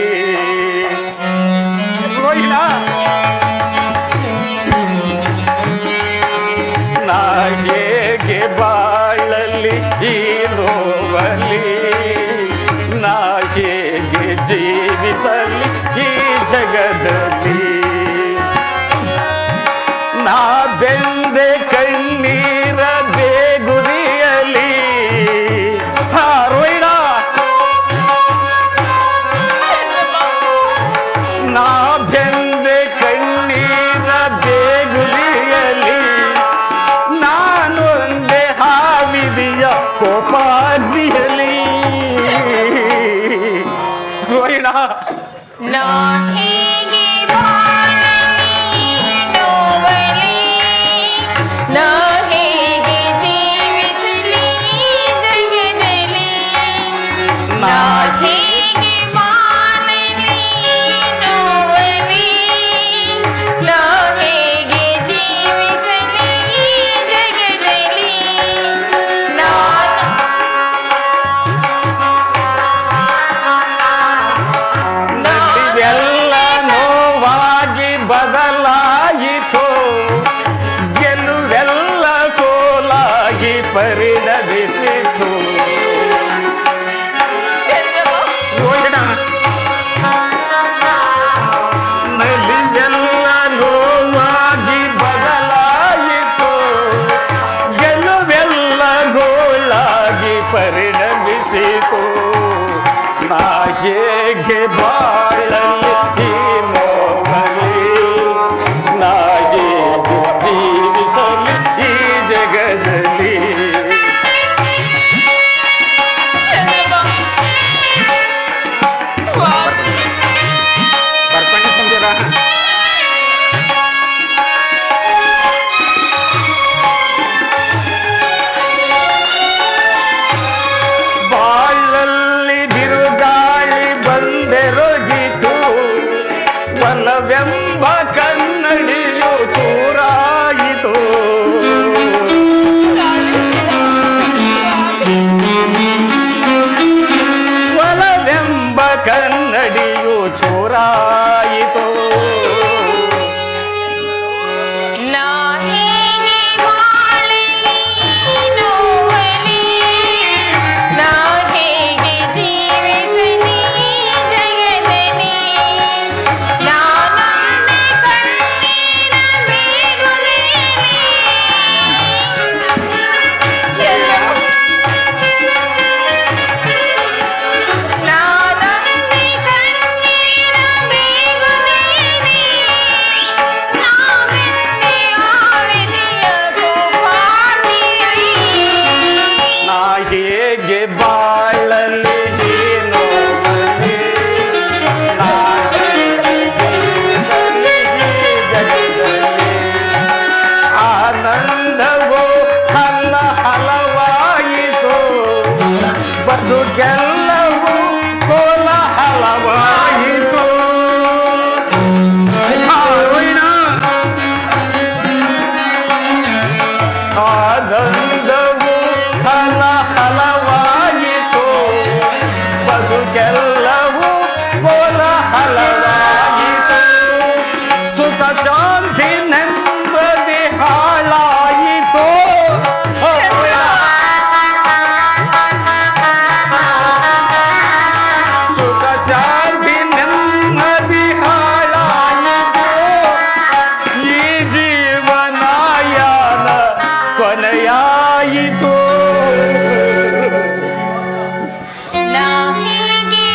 ರೋಹಿಣ, ನಾ ಹೇಗೆ ಬಾಳಲಿ ಈ ನೋವಲಿ, ನಾ ಹೇಗೆ ಜೀವಿಸಲಿ ಈ ಜಗದಲ್ಲಿ. ನಾ ಬೆಂದೆ ಕಣ್ಣೀರ ಬೇಗುದಿಯಲಿ. ರೋಹಿಣ, ನಾ ಬೆಂದೆ ಕಣ್ಣೀರ ಬೇಗುದಿಯಲಿ, ನಾನೊಂದೇ ಹಾವಿದೆಯ ಕೋಪಾಗ್ನಿಯಲಿ. ರೋಹಿಣ, ನಾ ಹೇಗೆ ಬಾಳಲಿ ನೋವಲಿ, ನಾ ಹೇಗೆ ಜೀವಿಸಲಿ ಜಗದಲ್ಲಿ. ನಾ ಹೇಗೆ ಬಾಳಲಿ ನೋವಲಿ, ನಾ ಹೇಗೆ ಜೀವಿಸಲಿ ಜಗದಲ್ಲಿ. ಎಲ್ಲ ನೋವಾಗಿ ಬದಲಾಯಿತು, ಗೆಲುವೆಲ್ಲ ಸೋಲಾಗಿ ಪರಿಣಮಿಸಿತು. ರೋಹಿಣ, ನಲಿವೆಲ್ಲ ನೋವಾಗಿ ಬದಲಾಯಿತು, ಗೆಲುವೆಲ್ಲ ಗೋಳಾಗಿ ಪರಿಣಮಿಸಿತು. ನಾ ಹೇಗೆ ಬಾಳಲಿ ಈ ನೋವಲಿ, ನಾ ಹೇಗೆ ಜೀವಿಸಲಿ ಈ ಜಗದಲ್ಲಿ. ಬರ್ತಾನೆ ಸಂಜೀರ. ಬಾಳಲ್ಲಿ ಬಿರುಗಾಳಿ ಬಂದೆರಗಿತು, ಬಲವೆಂಬ ಕನ್ನಡಿಯು ಚೂರಾಯಿತು. ಬಲವೆಂಬ ಕನ್ನಡಿಯು ಚೂರಾಯಿತು. ನಾ ಹೇಗೆ ಬಾಳಲಿ ನೋವಲಿ, ನಾ ಹೇಗೆ ಜೀವಿಸಲಿ ಜಗದಲ್ಲಿ. ನಾನೊಂದೇ ಕಣ್ಣೀರ ಬೇಗುದಿಯಲಿ, ನಾನೊಂದೇ ಕಣ್ಣೀರ ಬೇಗುದಿಯಲಿ, ನಾವೆಂದೇ ಆವಿದೆಯ ಕೋಪಾಗ್ನಿಯಲಿ. ನಾ ಹೇಗೆ ಬಾಳಲಿ ಈ ನೋವಲಿ, ನಾ ಹೇಗೆ ಜೀವಿಸಲಿ ಈ ಜಗದಲ್ಲಿ. ಆನಂದವು ಹಲ ಹಲವಾಯಿತು, ಬದುಕೆಲ್ಲವೂ ಕೋಲಾಹಲವಾಯಿತು. ರೋಹಿಣ, ಆನಂದವು ಹಲ ಹಲವಾಯಿತು, ಬದುಕೆಲ್ಲವೂ ಕೋಲಾಹಲವಾಯಿತು. ಸುಖ ಶಾಂತಿ ನೆಮ್ಮದಿ ಹಾಳಾಯಿತು. ಸುಖ ಶಾಂತಿ ನೆಮ್ಮದಿ ಹಾಳಾಯಿತು. ಈ ಜೀವನಯಾನ ಕೊನೆಯಾಯಿತು. ನಾ ಹೇಗೆ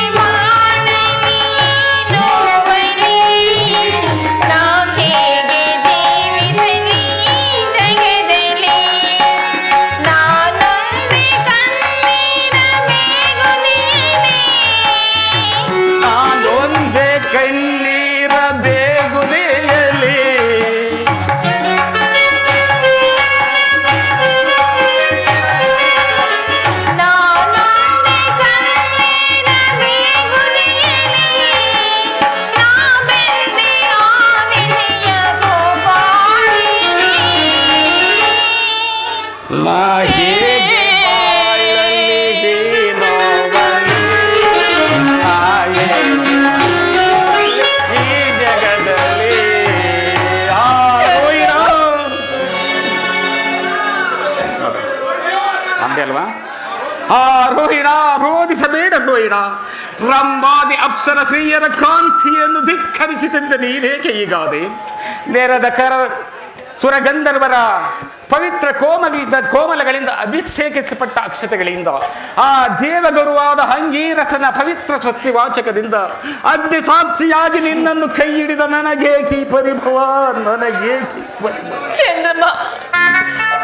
ರೋಹಿಣ, ರೋಧಿಸಬೇಡ ರೋಹಿಣ. ರಂಭಾದಿ ಅಪ್ಸರ ಸ್ತ್ರೀಯರ ಕಾಂತಿಯನ್ನು ಧಿಕ್ಕರಿಸಿದಂತೆ ನೀನೇಕೆ ಹೀಗಾದೆ? ನೆರೆದ ಸುರಗಂಧರ್ವರ ಪವಿತ್ರ ಕೋಮಲಗಳಿಂದ ಅಭಿಷೇಕಿಸಲ್ಪಟ್ಟ ಅಕ್ಷತೆಗಳಿಂದ ಆ ದೇವಗುರುವಾದ ಅಂಗೀರಸನ ಪವಿತ್ರ ಸ್ವಸ್ತಿವಾಚಕದಿಂದ ಅಗ್ನಿ ಸಾಕ್ಷಿಯಾಗಿ ನಿನ್ನನ್ನು ಕೈ ಹಿಡಿದ ನನಗೇಕಿ ಪರಿಭವ, ನನಗೇಕಿ ಪರಿಭವ. ಚಂದ್ರಮ್ಮ,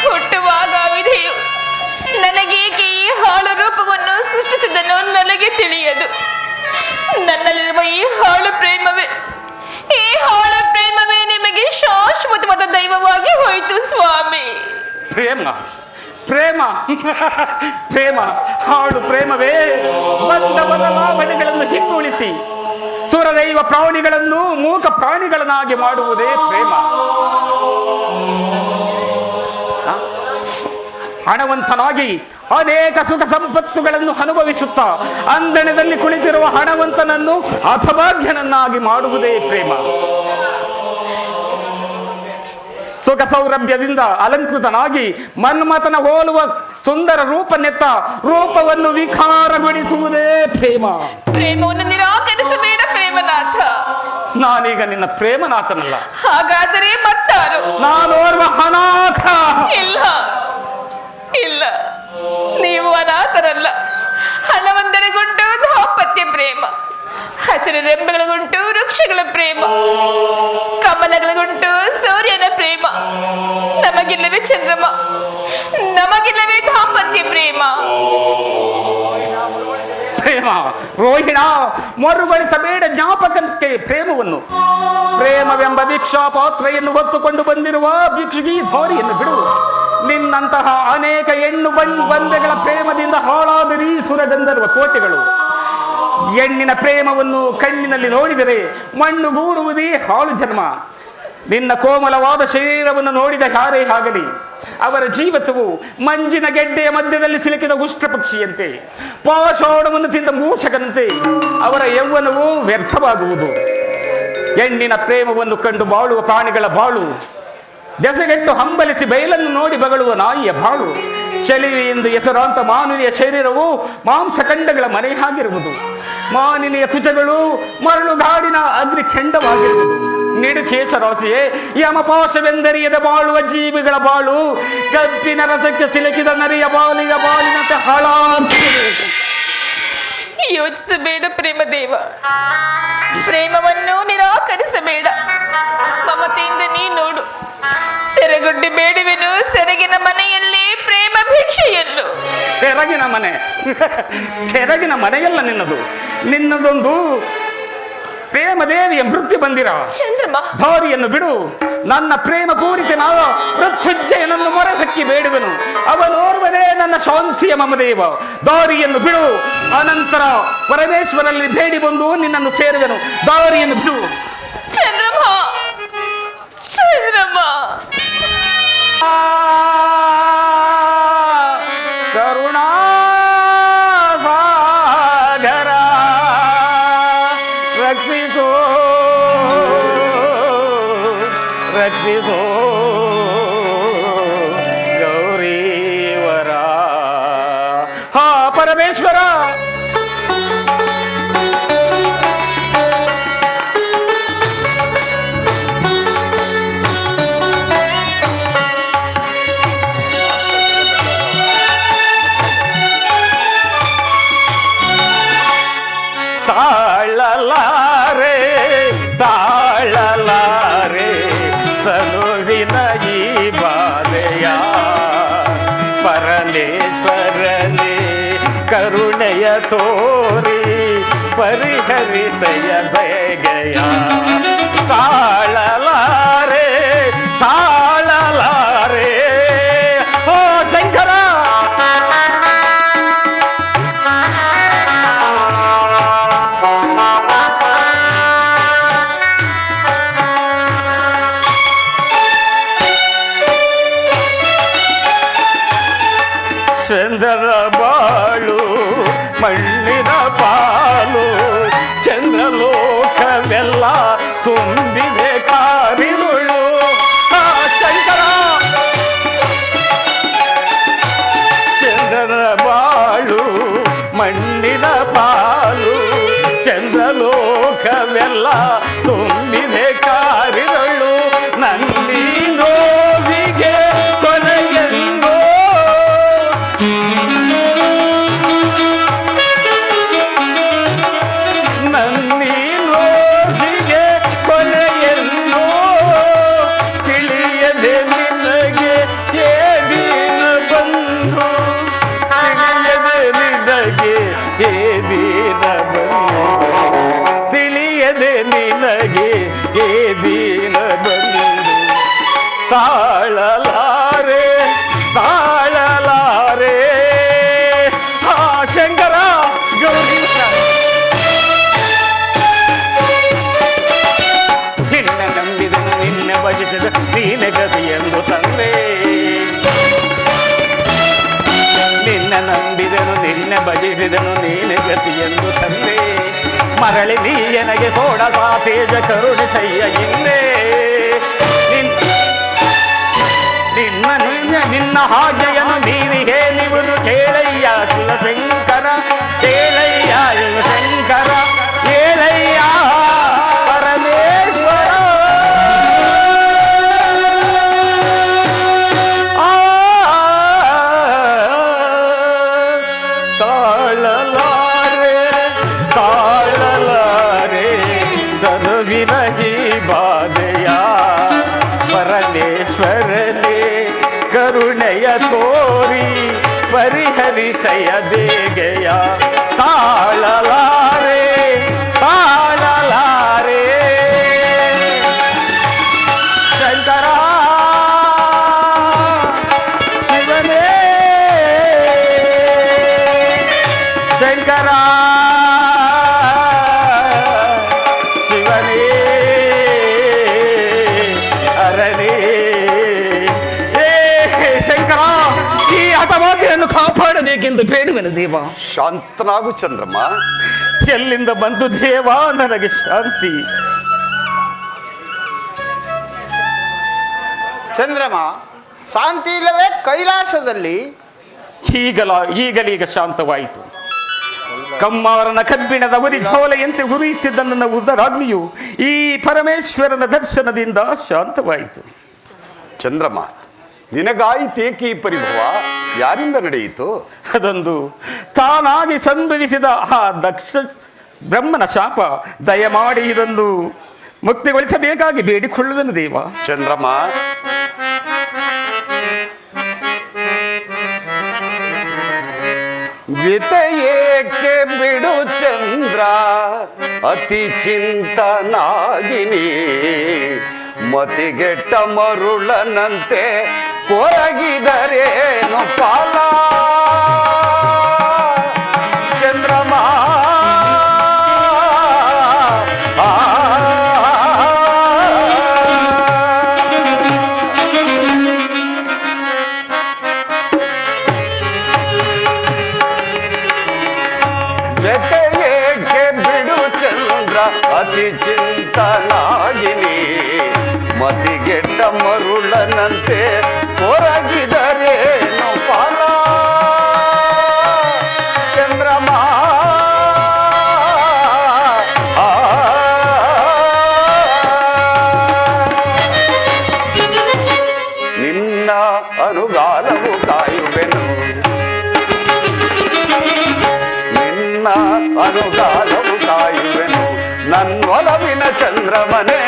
ಹುಟ್ಟುವಾಗ ವಿಧಿಯು ನನಗೇಕೆ ಈ ಹಾಳು ರೂಪವನ್ನು ಸೃಷ್ಟಿಸಿದನು ನನಗೆ ತಿಳಿಯದು. ನನ್ನಲ್ಲಿರುವ ಈ ಹಾಳು ಪ್ರೇಮವೇ ನಿಮಗೆ ಶಾಶ್ವತವಾದ ದೈವವಾಗಿ ಹೋಯಿತು ಸ್ವಾಮಿ. ಪ್ರೇಮ ಪ್ರೇಮ ಪ್ರೇಮ ಹಾಳು ಪ್ರೇಮವೇ ಬಂದ ಬದಲಾವಣೆಗಳನ್ನು ಹಿನ್ನುಳಿಸಿ ಸುರದೈವ ಪ್ರಾಣಿಗಳನ್ನು ಮೂಕ ಪ್ರಾಣಿಗಳನ್ನಾಗಿ ಮಾಡುವುದೇ ಪ್ರೇಮ. ಹಣವಂತನಾಗಿ ಅನೇಕ ಸುಖ ಸಂಪತ್ತುಗಳನ್ನು ಅನುಭವಿಸುತ್ತಾ ಅಂದಣದಲ್ಲಿ ಕುಳಿತಿರುವ ಹಣವಂತನನ್ನು ಹತಭಾಗ್ಯನನ್ನಾಗಿ ಮಾಡುವುದೇ ಪ್ರೇಮ. ಸುಖ ಸೌರಭ್ಯದಿಂದ ಅಲಂಕೃತನಾಗಿ ಮನ್ಮಥನ ಹೋಲುವ ಸುಂದರ ರೂಪವನ್ನು ವಿಕಾರಗೊಳಿಸುವುದೇ ಪ್ರೇಮ. ಪ್ರೇಮವನ್ನು ನಿರಾಕರಿಸಬೇಡ ಪ್ರೇಮನಾಥ. ನಾನೀಗ ನಿನ್ನ ಪ್ರೇಮನಾಥನಲ್ಲ. ಹಾಗಾದರೆ ಮತ್ತಾರು? ನಾನೋರ್ವ ಅನಾಥ. ಇಲ್ಲ, ನೀವು ಅನಾಥರಲ್ಲ. ಹಣವಂತರಿಗುಂಟು ದಾಂಪತ್ಯ ಪ್ರೇಮ, ಹಸಿರು ರೆಂಬೆಗಳಿಗುಂಟು ವೃಕ್ಷಗಳ ಪ್ರೇಮ, ಕಮಲಗಳಿಗುಂಟು ಸೂರ್ಯನ ಪ್ರೇಮ. ನಮಗಿಲ್ಲವೇ ಚಂದ್ರಮ? ನಮಗಿಲ್ಲವೇ ದಾಂಪತ್ಯ ಪ್ರೇಮ? ಪ್ರೇಮ ರೋಹಿಣ, ಮರುಗಳಿಸಬೇಡ ಜ್ಞಾಪಕಕ್ಕೆ ಪ್ರೇಮವನ್ನು. ಪ್ರೇಮವೆಂಬ ಭಿಕ್ಷಾ ಪಾತ್ರೆಯನ್ನು ಹೊತ್ತುಕೊಂಡು ಬಂದಿರುವ ಭಿಕ್ಷುಕಿ ದಾರಿಯನ್ನು ಬಿಡು. ನಿನ್ನಂತಹ ಅನೇಕ ಹೆಣ್ಣು ಬಂದೆಗಳ ಪ್ರೇಮದಿಂದ ಹಾಳಾದರಿ ಸುರಗಂಧರ್ವ ಕೋಟೆಗಳು. ಹೆಣ್ಣಿನ ಪ್ರೇಮವನ್ನು ಕಣ್ಣಿನಲ್ಲಿ ನೋಡಿದರೆ ಮಣ್ಣುಗೂಡುವುದೇ ಹಾಳು ಜನ್ಮ. ನಿನ್ನ ಕೋಮಲವಾದ ಶರೀರವನ್ನು ನೋಡಿದ ಯಾರೇ ಆಗಲಿ ಅವರ ಜೀವಿತವು ಮಂಜಿನ ಗೆಡ್ಡೆಯ ಮಧ್ಯದಲ್ಲಿ ಸಿಲುಕಿದ ಉಷ್ಟ್ರ ಪಕ್ಷಿಯಂತೆ, ಪಾಷಾಣವನ್ನು ತಿಂದ ಮೂಷಕನಂತೆ ಅವರ ಯೌವನವು ವ್ಯರ್ಥವಾಗುವುದು. ಹೆಣ್ಣಿನ ಪ್ರೇಮವನ್ನು ಕಂಡು ಬಾಳುವ ಪ್ರಾಣಿಗಳ ಬಾಳು ದೆಸೆಗೆಟ್ಟು ಹಂಬಲಿಸಿ ಬಯಲನ್ನು ನೋಡಿ ಬಗಳುವ ನಾಯಿಯ ಬಾಳು. ಚಲಿವಿ ಎಂದು ಹೆಸರಾಂತ ಮಾನವೀಯ ಶರೀರವು ಮಾಂಸಖಂಡಗಳ ಮನೆಯಾಗಿರುವುದು. ಮಾನಿನಿಯ ತುಜಗಳು ಮರಳುಗಾಡಿನ ಅಗ್ನಿ ಕೆಂಡವಾಗಿರುವುದು. ನಿಡುಕೇಶ ರಾಶಿಯೇ ಯಮಪಾಶವೆಂದರಿಯದ ಬಾಳುವ ಜೀವಿಗಳ ಬಾಳು ಕಬ್ಬಿನ ರಸಕ್ಕೆ ಸಿಲುಕಿದ ನರಿಯ ಬಾಲಿನಂತೆ ಹಾಳಾಗುವುದು. ಯೋಚಿಸಬೇಡ ಪ್ರೇಮದೇವ, ಪ್ರೇಮವನ್ನು ನಿರಾಕರಿಸಬೇಡ. ಮಮತೆಯಿಂದ ನೀ ನೋಡು, ಸೆರಗುಡ್ಡಿ ಬೇಡುವೆನು ಸೆರಗಿನ ಮನೆಯಲ್ಲಿ ಪ್ರೇಮ ಭಿಕ್ಷೆಯಲ್ಲೂ. ಸೆರಗಿನ ಮನೆಯಲ್ಲ ನಿನ್ನದೊಂದು ಪ್ರೇಮದೇವಿಯ ಮೃತ್ಯು ಬಂದಿರ. ಚಂದ್ರಮ, ದಾರಿಯನ್ನು ಬಿಡು. ನನ್ನ ಪ್ರೇಮ ಪೂರಿತ ಮೃತ್ಯುಂಜಯನನ್ನು ಮೊರಹಕ್ಕಿ ಬೇಡುವೆನು. ಅವನೋರ್ವನೇ ನನ್ನ ಶಾಂತಿಯ ಮಮದೇವ. ದಾರಿಯನ್ನು ಬಿಡು. ಅನಂತರ ಪರಮೇಶ್ವರಲ್ಲಿ ಬೇಡಿ ಬಂದು ನಿನ್ನನ್ನು ಸೇರುವೆನು. ದಾರಿಯನ್ನು ಬಿಡು. ಚಂದ್ರಮ, ಕರುಣಾ ಸಾಗರ ರಕ್ಷಿಸೋ ಗೌರೀವರ. ಹಾ ಪರಮೇಶ್ವರ, ತಾಳಲಾರೆ ತನುವಿನ ಈ ಬಾಧೆಯ. ಪರಮೇಶ್ವರನೇ ಕರುಣೆಯ ತೋರಿ ಪರಿಹರಿಸೆಯ ಬೇಗೆಯ. ತಾಳಲಾರೆ ಓ ಶಂಕರ. ಚಂದ್ರನ ಬಾಳು ಮಣ್ಣಿನ ಪಾಲು, ಚಂದ್ರಲೋಕವೆಲ್ಲ ತುಂಬಿದೆ ಕಾರಿರುಳು. ಶಂಕರ, ಚಂದ್ರನ ಬಾಳು ಮಣ್ಣಿನ ಪಾಲು ಚಂದ್ರಲೋಕವೆಲ್ಲ ತುಂಬಿದೆ ಕಾರಿದಳು ನಲ್ಲಿ ನೋವಿಗೆ ಕೊನೆಯೆಂದೋ ನಲ್ಲಿ ನೋವಿಗೆ ಕೊನೆಯೆಂದೋ ತಿಳಿಯದೆ ನಿನಗೆ ಏದಿನ ಬಂದು ತಿಳಿಯದೆ ನಿನಗೆ ಏದಿನ ಬಂದು ತಾಳಲಾರೆ ತಾಳಲಾರೆ ಆ ಶಂಕರ ಗೌರಿ ನಿನ್ನ ನಂಬಿದನು ನಿನ್ನ ಭಜಿಸಿದ ನೀನ ಗತಿಯೆಂದು ತಂದೆ ನಿನ್ನ ನಂಬಿದನು ನಿನ್ನ ಭಜಿಸಿದನು ನೀನೆ ಗತಿಯೆಂದು ತಂದೆ ಮರಳಿ ನೀಯನಗೆ ಸೋಡ ತೇಜ ಕರುಣಿಸಯ್ಯ ಹಿಂದೆ ನಿನ್ನ ಹಾಗೆಯನ್ನು ನೀನು ಹೇಳಿವುದು ಕೇಳಯ್ಯ ಶಿವಶಂಕರ ಕೇಳಯ್ಯ ಶಿವಶಂಕರ ಕೇಳಯ್ಯ ಪರಮೇಶ್ವರ ವಿರಗಿ ಬಾಧೆಯ ಪರಮೇಶ್ವರನೇ ಕರುಣೆಯ ತೋರಿ ಪರಿಹರಿಸಯ ಬೇಗೆಯ ತಾಳಲಾರೆ ತಾಳಲಾರೆ ಶಂಕರ ಶಿವನೇ ಶಂಕರ ಕಾಪಾಡಬೇಕೆಂದು ಬೇಡುವೆನು ದೇವ. ಶಾಂತನಾಗು ಚಂದ್ರಮ್ಮ. ಎಲ್ಲಿಂದ ಬಂತು ದೇವ ನನಗೆ ಶಾಂತಿ? ಚಂದ್ರಮ್ಮ, ಶಾಂತಿ ಇಲ್ಲವೇ ಕೈಲಾಸದಲ್ಲಿ? ಈಗಲೀಗ ಶಾಂತವಾಯಿತು. ಕಮ್ಮವರನ ಕಬ್ಬಿಣದ ಉರಿ ಜ್ವಾಲೆಯಂತೆ ಉರಿಯುತ್ತಿದ್ದ ನನ್ನ ಉದರಾಗ್ನಿಯು ಈ ಪರಮೇಶ್ವರನ ದರ್ಶನದಿಂದ ಶಾಂತವಾಯಿತು. ಚಂದ್ರಮ್ಮ, ನಿನಗಾಯಿತೇಕೆ ಈ ಪರಿಭವ? ಯಾರಿಂದ ನಡೆಯಿತು? ಅದೊಂದು ತಾನಾಗಿ ಸಂಭವಿಸಿದ ಆ ದಕ್ಷ ಬ್ರಹ್ಮನ ಶಾಪ. ದಯಮಾಡಿ ಇದೊಂದು ಮುಕ್ತಿಗೊಳಿಸಬೇಕಾಗಿ ಬೇಡಿಕೊಳ್ಳುವೆನು ದೇವ. ಚಂದ್ರಮ್ಮ, ವಿತೆಯೇಕೆ ಬಿಡು ಚಂದ್ರ, ಅತಿ ಚಿಂತನಾಗಿನಿ. ಮತಿಗೆಟ್ಟ ಮರುಳನಂತೆ ಕೊರಗಿದರೇನು ಕಾಲ. ಚಂದ್ರಮ ವ್ಯತೆಯೇಕೆ ಬಿಡು ಚಂದ್ರ, ಅತಿ ಚಿಂತನಾಗಿನಿ. ಮತಿಗೆಟ್ಟ ಮರುಳನಂತೆ ಹೊರಗಿದರೇನು ಫಲ. ಚಂದ್ರಮ ನಿನ್ನ ಅನುಗಾಲವು ಕಾಯುವೆನು, ನಿನ್ನ ಅನುಗಾಲವು ಕಾಯುವೆನು ನನ್ನೊಲವಿನ ಚಂದ್ರಮನೇ.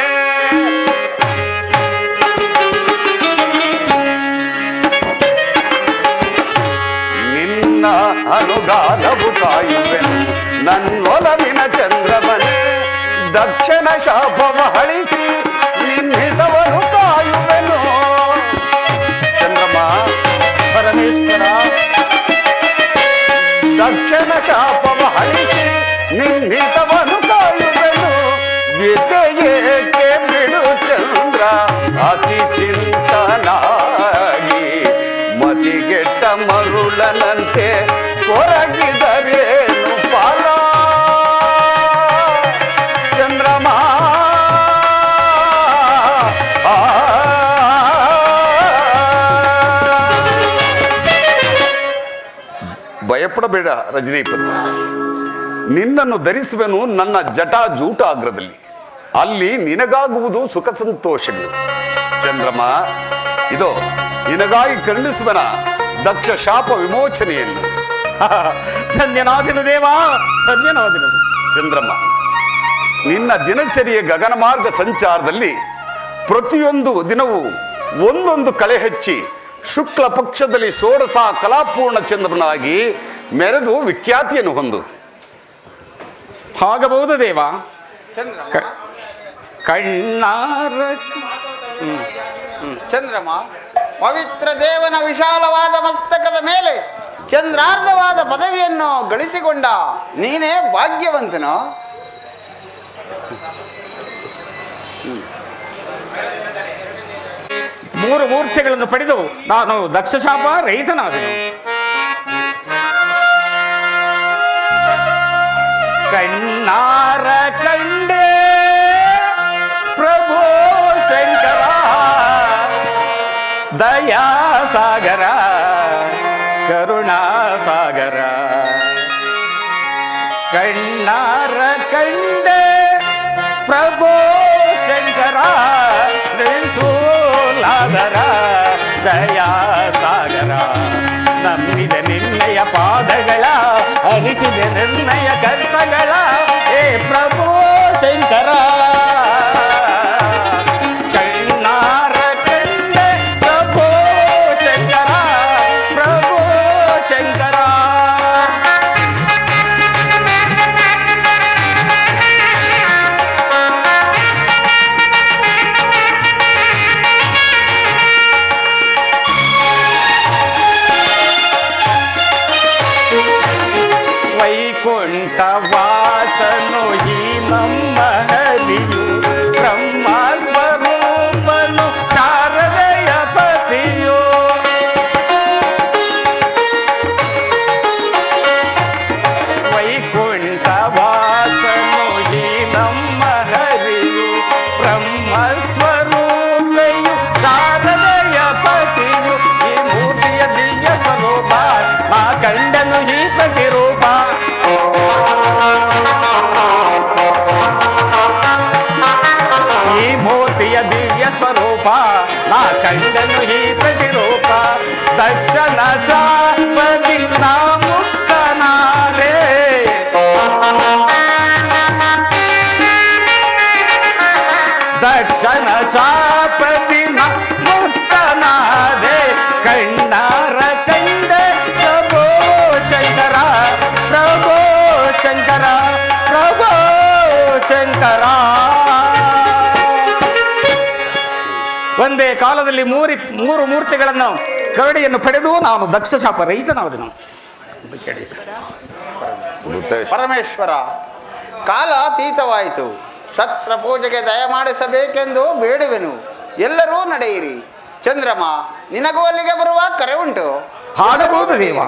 ಅನುಗಾಲವು ಕಾಯುವೆನು ನನ್ನೊಲವಿನ ಚಂದ್ರಮನೆ. ದಕ್ಷಿಣ ಶಾಪವ ಹಳಿಸಿ ನಿನ್ನಿತವನು ಕಾಯುವೆನು. ಚಂದ್ರಮ ಪರಮೇಶ್ವರ, ದಕ್ಷಿಣ ಶಾಪವ ಹಳಿಸಿ ನಿನ್ನಿತವನು ಕಾಯುವೆನು. ವಿತೆಯೇಕೆ ಬಿಡು ಚಂದ್ರ, ಅತಿ ಚಿಂತನಾಗಿ. ಮತಿಗೆಟ್ಟ ಮರುಳನಂತೆ ಕೊರಗಿದರೇನು ಫಲ. ಚಂದ್ರಮ ಭಯಪಡಬೇಡ ಹೆದರಬೇಡ ರಜನೀಪತಿ. ನಿನ್ನನ್ನು ಧರಿಸುವೆನು ನನ್ನ ಜಟಾಜೂಟಾಗ್ರದಲ್ಲಿ. ಅಲ್ಲಿ ನಿನಗಾಗುವುದು ಸುಖ ಸಂತೋಷಗಳು. ಚಂದ್ರಮ, ಇದೋ ನಿನಗಾಗಿ ಕರುಣಿಸುವನ ದಕ್ಷ ಶಾಪ ವಿಮೋಚನೆಯನ್ನು. ಧನ್ಯನಾದನು ದೇವಾ, ಧನ್ಯನಾದನು. ಚಂದ್ರಮ್ಮ, ನಿನ್ನ ದಿನಚರಿಯ ಗಗನ ಮಾರ್ಗ ಸಂಚಾರದಲ್ಲಿ ಪ್ರತಿಯೊಂದು ದಿನವೂ ಒಂದೊಂದು ಕಳೆ ಹಚ್ಚಿ ಶುಕ್ಲ ಪಕ್ಷದಲ್ಲಿ ಷೋಡಶ ಕಲಾಪೂರ್ಣ ಚಂದ್ರನಾಗಿ ಮೆರೆದು ವಿಖ್ಯಾತಿಯನ್ನು ಹೊಂದು. ಆಗಬಹುದು ದೇವ. ಚಂದ್ರಮ ಕಣ್ಣಾರ ಚಂದ್ರಮ, ಪವಿತ್ರ ದೇವನ ವಿಶಾಲವಾದ ಮಸ್ತಕದ ಮೇಲೆ ಚಂದ್ರಾರ್ಧವಾದ ಪದವಿಯನ್ನು ಗಳಿಸಿಕೊಂಡ ನೀನೇ ಭಾಗ್ಯವಂತನು. ಮೂರು ಮೂರ್ತಿಗಳನ್ನು ಪಡೆದು ನಾನು ದಕ್ಷಶಾಪ ರಹಿತನಾದನು. ಕಣ್ಣಾರ ಕಂಡೆ ಪ್ರಭು ಶಂಕರ ದಯಾ ಸಾಗರ ಕರುಣಾ ಸಾಗರ. ಕಣ್ಣಾರ ಕಂಡೆ ಪ್ರಭು ಶಂಕರ ಶ್ರೀಸೂಲಾಧರ ದಯಾ ಸಾಗರ. ನಂಬಿದ ನಿನ್ನಯ ಪಾದಗಳ ಹರಿಸಿದ ನಿರ್ಣಯ ಕರ್ತಗಳ ಹೇ ಪ್ರಭು ಶಂಕರ. ಕಣ್ಣಾರ ಕಂಡೆ ಪ್ರಭು ಶಂಕರ ಪ್ರಭು ಶಂಕರ. ವೈಕುಂಠವಾಸನು ಈ ನಮ್ಮ ಹರಿಯು ಬ್ರಹ್ಮ ಸ್ವರೂಪನು ಶಾರದೆಯ ಪತಿಯು. ವೈಕುಂಠವಾಸನು ಈ ನಮ್ಮ ಹರಿಯು ಬ್ರಹ್ಮ ಸ್ವರೂಪೆಯು ಶಾರದೆಯ ಪತಿಯು. ಈ ಮೂರ್ತಿಯ ದಿವ್ಯ ಸ್ವರೂಪ ಮಾ ಕಂಡನು ಈ ಪ್ರತಿರೂಪ. ಈ ಮೂರ್ತಿಯ ದಿವ್ಯ ಸ್ವರೂಪ ನಾ ಕಂಡನು ಈ ಪ್ರತಿರೂಪ. ದರ್ಶನ ಶಾಪದಿ ನಾ ಮುಕ್ತನಾದೆ. ದರ್ಶನ ಶಾಪದಿ ನಾ ಮುಕ್ತನಾದೆ. ಕಣ್ಣಾರ ಕಂಡೆ ಪ್ರಭು ಶಂಕರ ಪ್ರಭು ಶಂಕರ ಪ್ರಭು ಶಂಕರ. ಒಂದೇ ಕಾಲದಲ್ಲಿ ಮೂರು ಮೂರ್ತಿಗಳನ್ನು ಕರಡಿಯನ್ನು ಪಡೆದು ನಾನು ದಕ್ಷ ಶಾಪ ರಹಿತನಾದನು. ಪರಮೇಶ್ವರ, ಕಾಲ ಅತೀತವಾಯಿತು. ಛತ್ರ ಪೂಜೆಗೆ ದಯಮಾಡಿಸಬೇಕೆಂದು ಬೇಡುವೆನು. ಎಲ್ಲರೂ ನಡೆಯಿರಿ. ಚಂದ್ರಮ, ನಿನಗೂ ಅಲ್ಲಿಗೆ ಬರುವ ಕರೆ ಉಂಟು. ಹಾಡಬಹುದು ದೇವ.